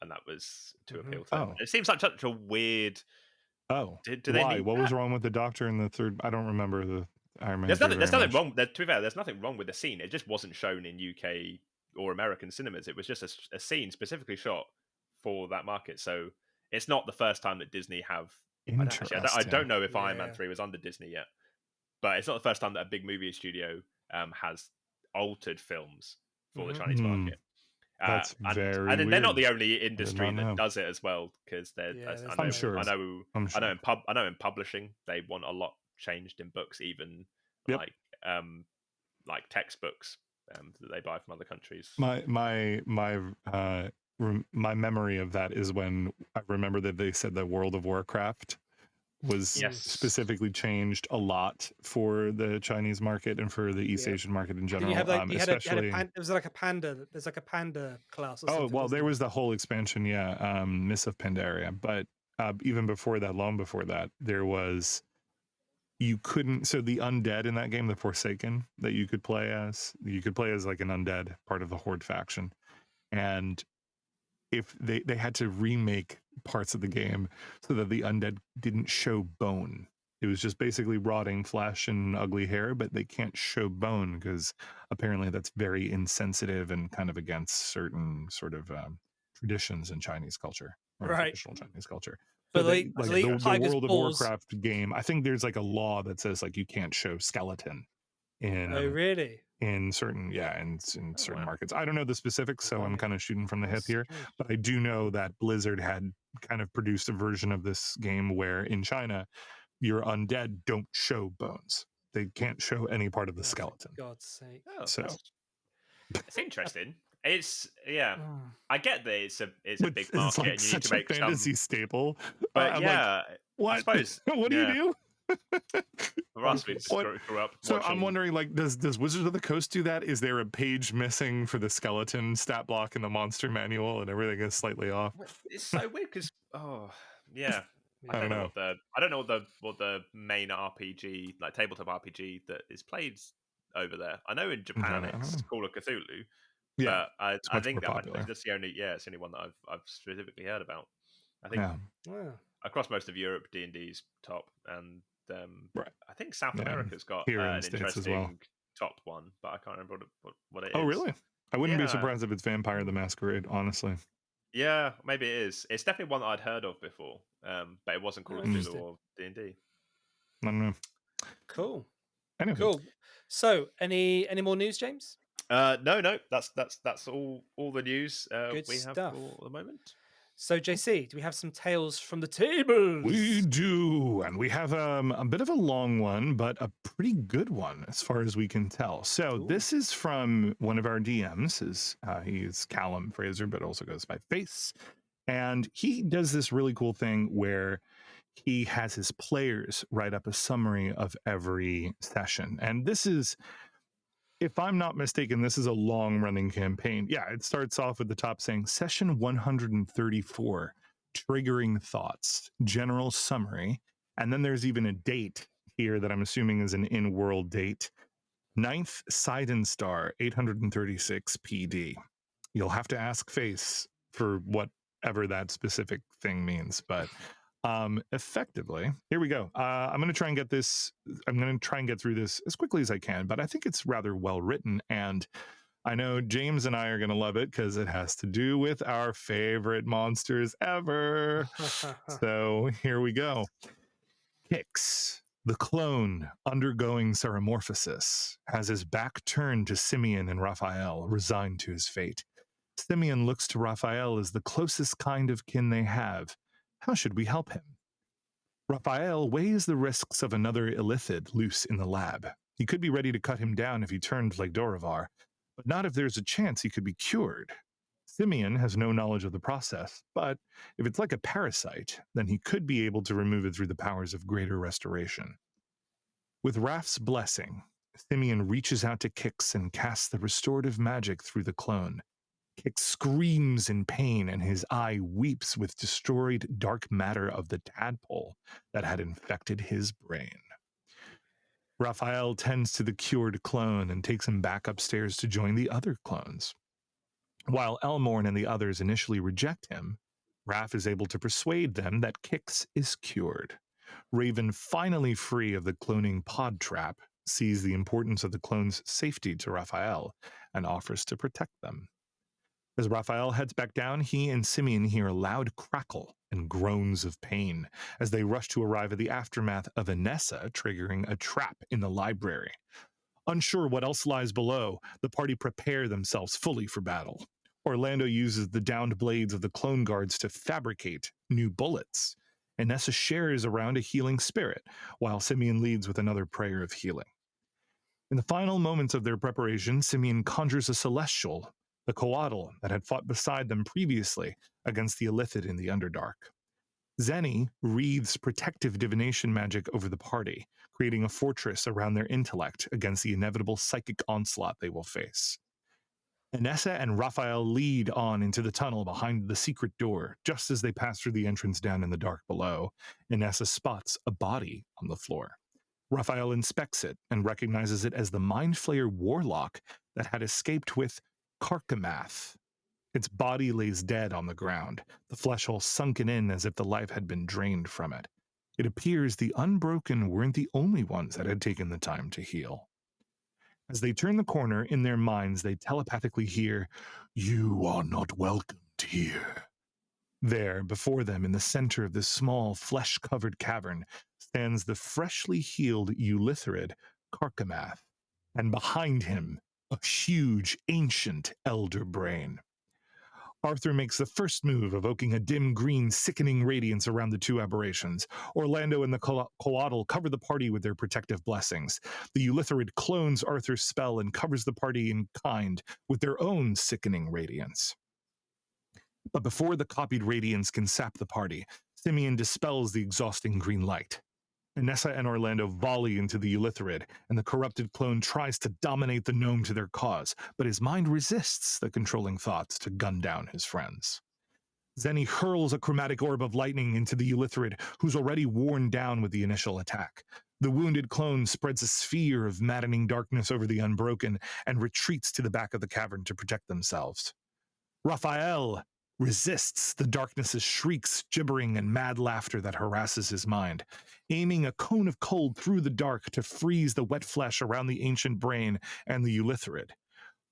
and that was to appeal to them. It seems like such a weird. Why? What was wrong with the Doctor in the third? I don't remember the Iron Man. There's nothing wrong. To be fair, there's nothing wrong with the scene. It just wasn't shown in UK or American cinemas. It was just a scene specifically shot for that market. So it's not the first time that Disney have. I don't know if Iron Man 3 was under Disney yet, but it's not the first time that a big movie studio has altered films for the Chinese market. That's very weird. And they're not the only industry that does it as well, because I know in publishing they want a lot changed in books, even like textbooks that they buy from other countries. My memory of that is when I remember that they said that World of Warcraft was specifically changed a lot for the Chinese market and for the East Asian market in general. There's like a panda class. Or well, there was the whole expansion, Miss of Pandaria. But even before that, long before that, there was the undead in that game, the Forsaken, that you could play as like an undead part of the Horde faction, and if they had to remake parts of the game so that the undead didn't show bone. It was just basically rotting flesh and ugly hair, but they can't show bone because apparently that's very insensitive and kind of against certain sort of traditions in Chinese culture, traditional Chinese culture. But so the World of Warcraft game, I think there's a law that says you can't show skeleton in. Oh, really? In certain in certain markets. I don't know the specifics, so I'm kind of shooting from the hip here, but I do know that Blizzard had kind of produced a version of this game where in China your undead don't show bones. They can't show any part of the skeleton. For God's sake. It's interesting. It's I get that it's a big market and you need to make a fantasy staple. But what? I suppose what do you do? So I'm wondering, does Wizards of the Coast do that? Is there a page missing for the skeleton stat block in the monster manual, and everything is slightly off? It's so weird because I don't know. I don't know what the main RPG, tabletop RPG, that is played over there. I know in Japan it's Call of Cthulhu. But I think that's the only one that I've specifically heard about. I think across most of Europe, D&D's top, and I think South America's got an interesting top one, but I can't remember what it is. Oh, really? I wouldn't be surprised if it's Vampire the Masquerade, honestly. Yeah, maybe it is. It's definitely one that I'd heard of before, but it wasn't Call of Cthulhu or D&D. I don't know. Cool. Anyway. Cool. So, any more news, James? No. That's all the news we have for the moment. So, JC, do we have some tales from the tables? We do, and we have a bit of a long one, but a pretty good one as far as we can tell. So this is from one of our DMs. He's Callum Fraser, but also goes by Face. And he does this really cool thing where he has his players write up a summary of every session. And this is, if I'm not mistaken, this is a long-running campaign. Yeah, it starts off with the top saying, Session 134, Triggering Thoughts, General Summary. And then there's even a date here that I'm assuming is an in-world date. 9th Sidon Star, 836 PD. You'll have to ask Face for whatever that specific thing means, but effectively, here we go. I'm going to try and get through this as quickly as I can, but I think it's rather well written, and I know James and I are going to love it because it has to do with our favorite monsters ever. So here we go. Kix, the clone undergoing Ceramorphosis, has his back turned to Simeon and Raphael, resigned to his fate. Simeon looks to Raphael as the closest kind of kin they have. How should we help him? Raphael weighs the risks of another illithid loose in the lab. He could be ready to cut him down if he turned like Dorivar, but not if there's a chance he could be cured. Simeon has no knowledge of the process, but if it's like a parasite, then he could be able to remove it through the powers of greater restoration. With Raph's blessing, Simeon reaches out to Kix and casts the restorative magic through the clone. Kix screams in pain, and his eye weeps with destroyed dark matter of the tadpole that had infected his brain. Raphael tends to the cured clone and takes him back upstairs to join the other clones. While Elmorn and the others initially reject him, Raph is able to persuade them that Kix is cured. Raven, finally free of the cloning pod trap, sees the importance of the clone's safety to Raphael and offers to protect them. As Raphael heads back down, he and Simeon hear a loud crackle and groans of pain as they rush to arrive at the aftermath of Anessa triggering a trap in the library. Unsure what else lies below, the party prepare themselves fully for battle. Orlando uses the downed blades of the clone guards to fabricate new bullets. Anessa shares around a healing spirit, while Simeon leads with another prayer of healing. In the final moments of their preparation, Simeon conjures a celestial, the Coatl that had fought beside them previously against the Illithid in the Underdark. Zenny wreathes protective divination magic over the party, creating a fortress around their intellect against the inevitable psychic onslaught they will face. Anessa and Raphael lead on into the tunnel behind the secret door. Just as they pass through the entrance down in the dark below, Anessa spots a body on the floor. Raphael inspects it and recognizes it as the Mind Flayer warlock that had escaped with Karkamath. Its body lays dead on the ground, the flesh hole sunken in as if the life had been drained from it. It appears the Unbroken weren't the only ones that had taken the time to heal. As they turn the corner, in their minds they telepathically hear, "You are not welcomed here." There, before them, in the center of this small, flesh-covered cavern, stands the freshly healed Eulitharid, Karkamath, and behind him, a huge, ancient elder brain. Arthur makes the first move, evoking a dim green, sickening radiance around the two aberrations. Orlando and the Coatl cover the party with their protective blessings. The Eulitharid clones Arthur's spell and covers the party in kind with their own sickening radiance. But before the copied radiance can sap the party, Simeon dispels the exhausting green light. Anessa and Orlando volley into the Eulitharid, and the corrupted clone tries to dominate the gnome to their cause, but his mind resists the controlling thoughts to gun down his friends. Zenny hurls a chromatic orb of lightning into the Eulitharid, who's already worn down with the initial attack. The wounded clone spreads a sphere of maddening darkness over the Unbroken and retreats to the back of the cavern to protect themselves. Raphael resists the darkness's shrieks, gibbering, and mad laughter that harasses his mind, aiming a cone of cold through the dark to freeze the wet flesh around the ancient brain and the Eulitharid.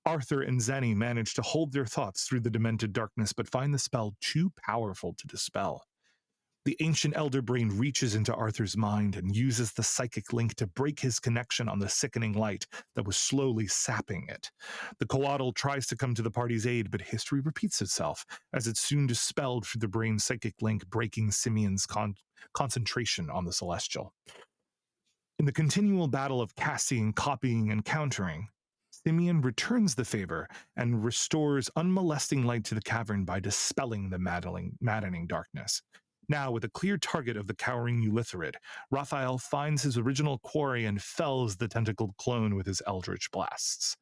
Arthur and Zenny manage to hold their thoughts through the demented darkness, but find the spell too powerful to dispel. The ancient elder brain reaches into Arthur's mind and uses the psychic link to break his connection on the sickening light that was slowly sapping it. The Coatl tries to come to the party's aid, but history repeats itself, as it's soon dispelled through the brain's psychic link, breaking Simeon's concentration on the celestial. In the continual battle of casting, copying, and countering, Simeon returns the favor and restores unmolesting light to the cavern by dispelling the maddening darkness. Now, with a clear target of the cowering Eulitharid, Raphael finds his original quarry and fells the tentacled clone with his eldritch blasts.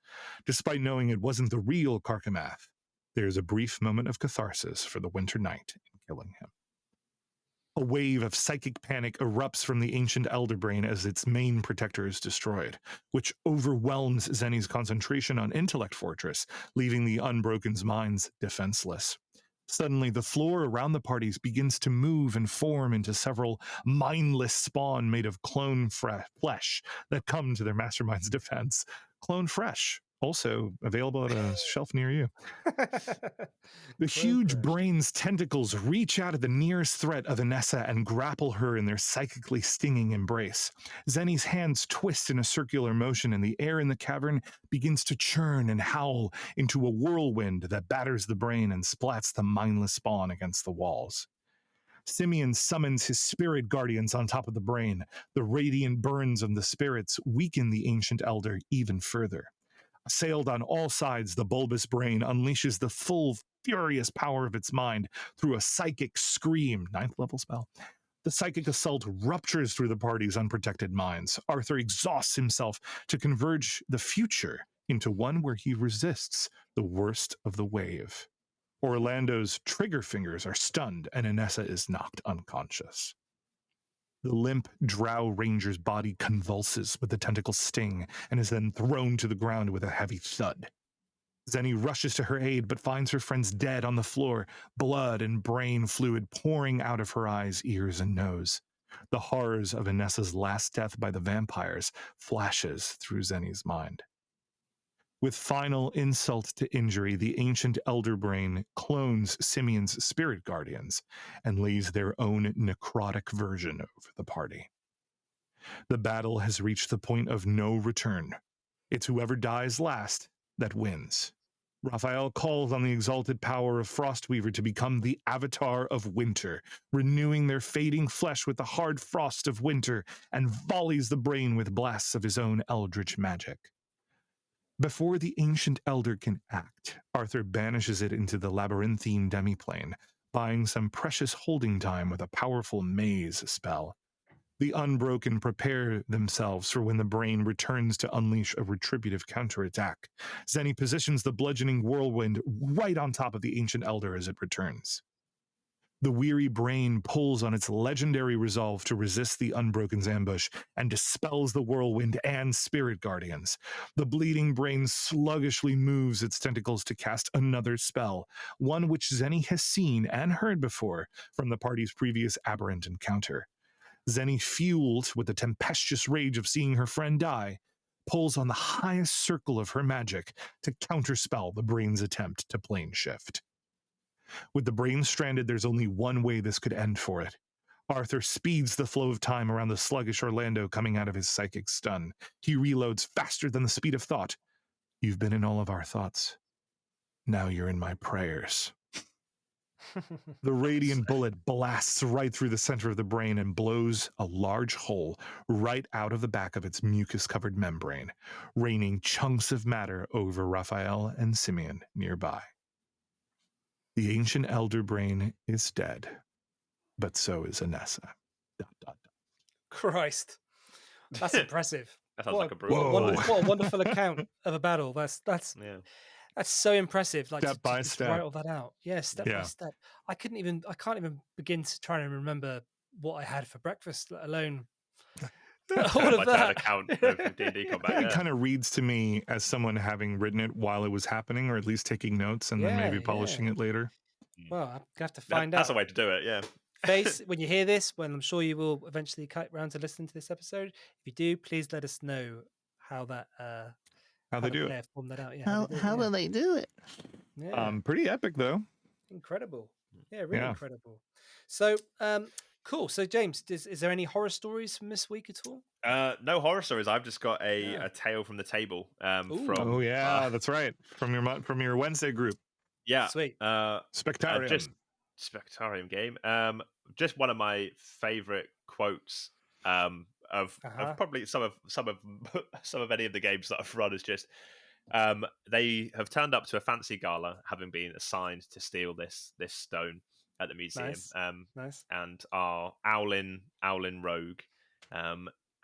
Despite knowing it wasn't the real Karkamath, there's a brief moment of catharsis for the winter night in killing him. A wave of psychic panic erupts from the ancient elder brain as its main protector is destroyed, which overwhelms Zenny's concentration on Intellect Fortress, leaving the Unbroken's minds defenseless. Suddenly, the floor around the parties begins to move and form into several mindless spawn made of clone flesh that come to their mastermind's defense. Clone fresh, also available at a shelf near you. The huge brain's tentacles reach out at the nearest threat of Inessa and grapple her in their psychically stinging embrace. Zenny's hands twist in a circular motion, and the air in the cavern begins to churn and howl into a whirlwind that batters the brain and splats the mindless spawn against the walls. Simeon summons his spirit guardians on top of the brain. The radiant burns of the spirits weaken the ancient elder even further. Assailed on all sides, the bulbous brain unleashes the full, furious power of its mind through a psychic scream, 9th level spell. The psychic assault ruptures through the party's unprotected minds. Arthur exhausts himself to converge the future into one where he resists the worst of the wave. Orlando's trigger fingers are stunned, and Inessa is knocked unconscious. The limp drow ranger's body convulses with the tentacle's sting and is then thrown to the ground with a heavy thud. Zenny rushes to her aid but finds her friends dead on the floor, blood and brain fluid pouring out of her eyes, ears, and nose. The horrors of Inessa's last death by the vampires flashes through Zenny's mind. With final insult to injury, the ancient elder brain clones Simeon's spirit guardians and lays their own necrotic version over the party. The battle has reached the point of no return. It's whoever dies last that wins. Raphael calls on the exalted power of Frostweaver to become the avatar of winter, renewing their fading flesh with the hard frost of winter, and volleys the brain with blasts of his own eldritch magic. Before the ancient elder can act, Arthur banishes it into the labyrinthine demiplane, buying some precious holding time with a powerful maze spell. The Unbroken prepare themselves for when the brain returns to unleash a retributive counterattack. Zenny positions the bludgeoning whirlwind right on top of the ancient elder as it returns. The weary brain pulls on its legendary resolve to resist the Unbroken's ambush and dispels the whirlwind and spirit guardians. The bleeding brain sluggishly moves its tentacles to cast another spell, one which Zenny has seen and heard before from the party's previous aberrant encounter. Zenny, fueled with the tempestuous rage of seeing her friend die, pulls on the highest circle of her magic to counterspell the brain's attempt to plane shift. With the brain stranded, there's only one way this could end for it. Arthur speeds the flow of time around the sluggish Orlando coming out of his psychic stun. He reloads faster than the speed of thought. You've been in all of our thoughts. Now you're in my prayers. The radiant bullet blasts right through the center of the brain and blows a large hole right out of the back of its mucus-covered membrane, raining chunks of matter over Raphael and Simeon nearby. The ancient elder brain is dead, but so is Inessa. ... Christ, that's impressive. That sounds like a what brutal. what a wonderful account of a battle. That's so impressive. Like step by to step, write all that out. Yeah, step by step. I can't even begin to try and remember what I had for breakfast, let alone all of that. Account of D&D combat. It kind of reads to me as someone having written it while it was happening, or at least taking notes and then maybe polishing it later. Well, I'm gonna have to find out. That's the way to do it. Yeah. Face, when you hear this, when I'm sure you will eventually cut round to listen to this episode. If you do, please let us know how that how they do it. Form that out. Yeah, how do they do it? Yeah. Pretty epic though. Incredible. Yeah, really incredible. So, cool. So, James, is there any horror stories from this week at all? No horror stories. I've just got a tale from the table. From that's right. From your Wednesday group. Yeah, sweet. Spectarium. Spectarium game. Just one of my favorite quotes of probably some of any of the games that I've run is just they have turned up to a fancy gala, having been assigned to steal this stone at the museum. Nice. And our Owlin Rogue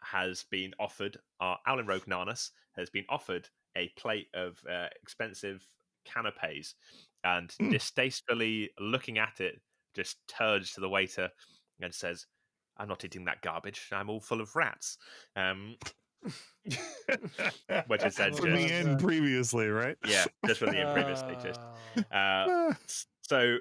has been offered. Our Owlin Rogue Narnus has been offered a plate of expensive canapes, and distastefully looking at it, just turns to the waiter and says, "I'm not eating that garbage. I'm all full of rats." Which is then from the end previously, right? Yeah, just from the end previously. So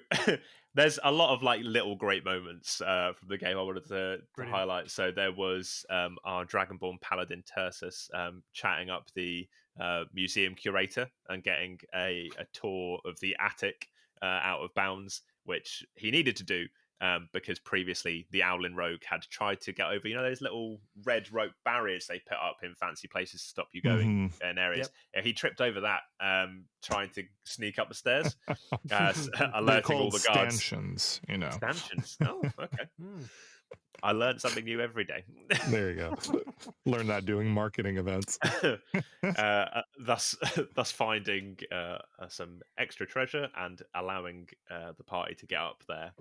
there's a lot of like little great moments from the game I wanted to highlight. So there was our Dragonborn Paladin Tursus chatting up the museum curator and getting a tour of the attic out of bounds, which he needed to do. Because previously the Owlin Rogue had tried to get over, those little red rope barriers they put up in fancy places to stop you going in areas. Yep. He tripped over that, trying to sneak up the stairs, alerting all the guards. Stanchions, Stanchions. Oh, okay. I learned something new every day. There you go. Learn that doing marketing events. Thus finding some extra treasure and allowing the party to get up there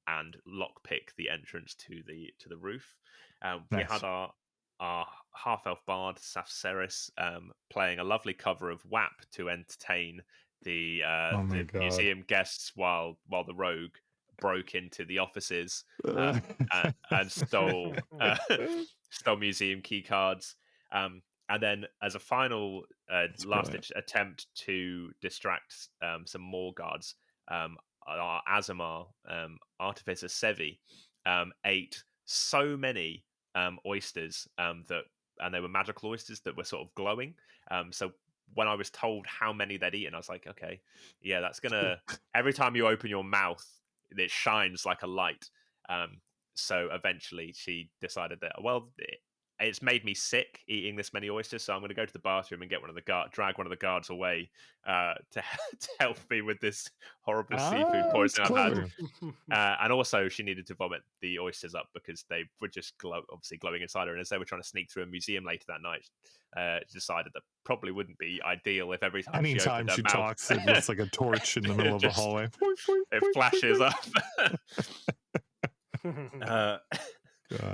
and lockpick the entrance to the roof. Nice. We had our half-elf bard Safseris playing a lovely cover of WAP to entertain the museum guests while the rogue broke into the offices and stole museum key cards. And then as a final last-ditch attempt to distract some more guards, our Azamar artificer Sevi ate so many oysters and they were magical oysters that were sort of glowing. So when I was told how many they'd eaten, I was like, okay, yeah, that's gonna every time you open your mouth, it shines like a light. So eventually she decided that, well, it's made me sick eating this many oysters, so I'm going to go to the bathroom and get drag one of the guards away to help me with this horrible seafood poisoning I've had. And also, she needed to vomit the oysters up because they were just obviously glowing inside her. And as they were trying to sneak through a museum later that night, decided that probably wouldn't be ideal if every time she opened her mouth, talks, it looks like a torch in the middle of the hallway. It flashes up.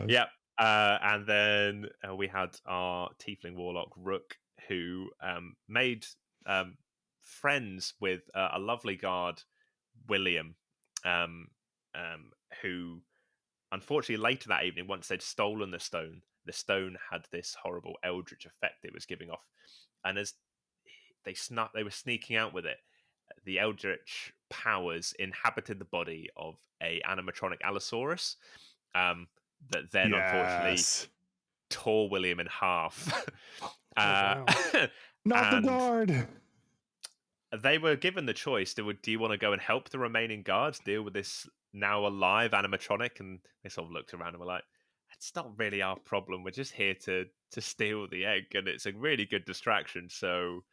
Yeah. And then we had our tiefling warlock Rook, who made friends with a lovely guard, William, who unfortunately later that evening, once they'd stolen the stone had this horrible eldritch effect it was giving off, and as they were sneaking out with it, the eldritch powers inhabited the body of a animatronic Allosaurus. That then unfortunately tore William in half. Wow. Not the guard. They were given the choice: do you want to go and help the remaining guards deal with this now alive animatronic? And they sort of looked around and were like, "It's not really our problem. We're just here to steal the egg, and it's a really good distraction." So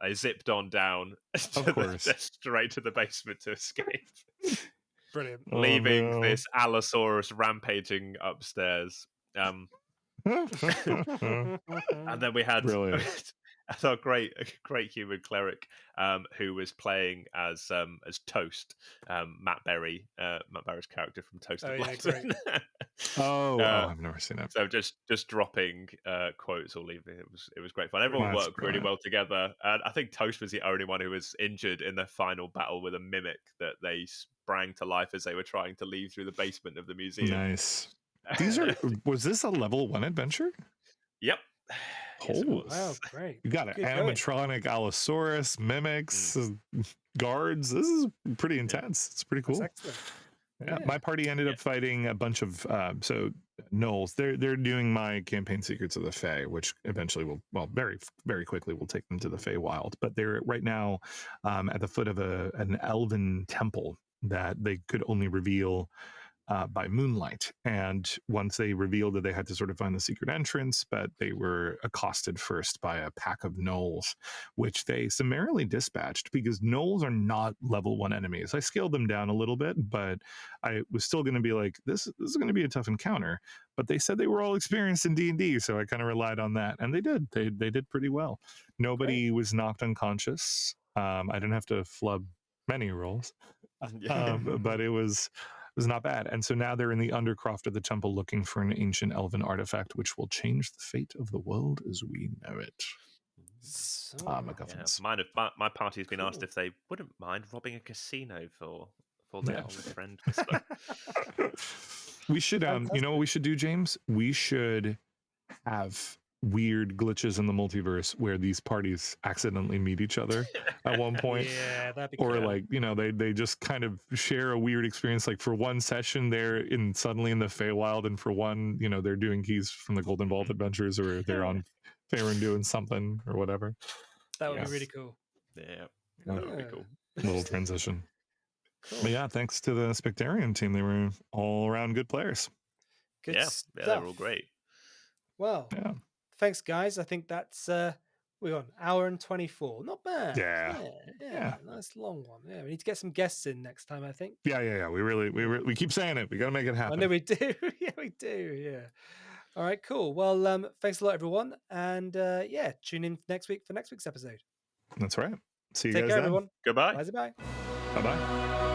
I zipped on down straight to the basement to escape. Brilliant. Leaving this Allosaurus rampaging upstairs. And then we had a great human cleric who was playing as Toast, Matt Berry's character from Toast of London. I've never seen it. So just dropping quotes or leaving it was great fun. Everyone worked really well together, and I think Toast was the only one who was injured in the final battle with a mimic that they sprang to life as they were trying to leave through the basement of the museum. Nice. Was this a level 1 adventure? Yep. Yes, wow, great. You got an animatronic Allosaurus, mimics, guards. This is pretty intense. It's pretty cool. That's excellent. Yeah, my party ended up fighting a bunch of gnolls. They're doing my campaign Secrets of the Fae, which eventually very very quickly will take them to the Feywild. But they're right now at the foot of an elven temple that they could only reveal by moonlight. And once they revealed that, they had to sort of find the secret entrance, but they were accosted first by a pack of gnolls, which they summarily dispatched because gnolls are not level 1 enemies. I scaled them down a little bit, but I was still going to be like, this is going to be a tough encounter. But they said they were all experienced in D&D, so I kind of relied on that, and they did. They did pretty well. Nobody was knocked unconscious. I didn't have to flub many rolls, but it was not bad. And so now they're in the undercroft of the temple looking for an ancient elven artifact which will change the fate of the world as we know it. MacGuffins. My party has been asked if they wouldn't mind robbing a casino for their old friend Whisper. We should you know what we should do, James? We should have weird glitches in the multiverse where these parties accidentally meet each other at one point. Yeah, that'd be or cool. like, they just kind of share a weird experience. Like for one session they're suddenly in the Feywild, and for one, they're doing keys from the Golden Vault Adventures, or they're on Faerun doing something or whatever. That would be really cool. Yeah, that would be cool. Little transition. Cool. But yeah, thanks to the Spectarian team. They were all around good players. Good stuff. Yeah, they were all great. Well, thanks, guys. I think that's we're on 1:24. Not bad. Yeah. Nice long one. Yeah, we need to get some guests in next time, I think. Yeah. We keep saying it. We got to make it happen. I know we do. Yeah, we do. Yeah. All right, cool. Well, thanks a lot, everyone. And tune in next week for next week's episode. That's right. See you Take guys care, then. everyone. Goodbye. Bye. Bye-bye.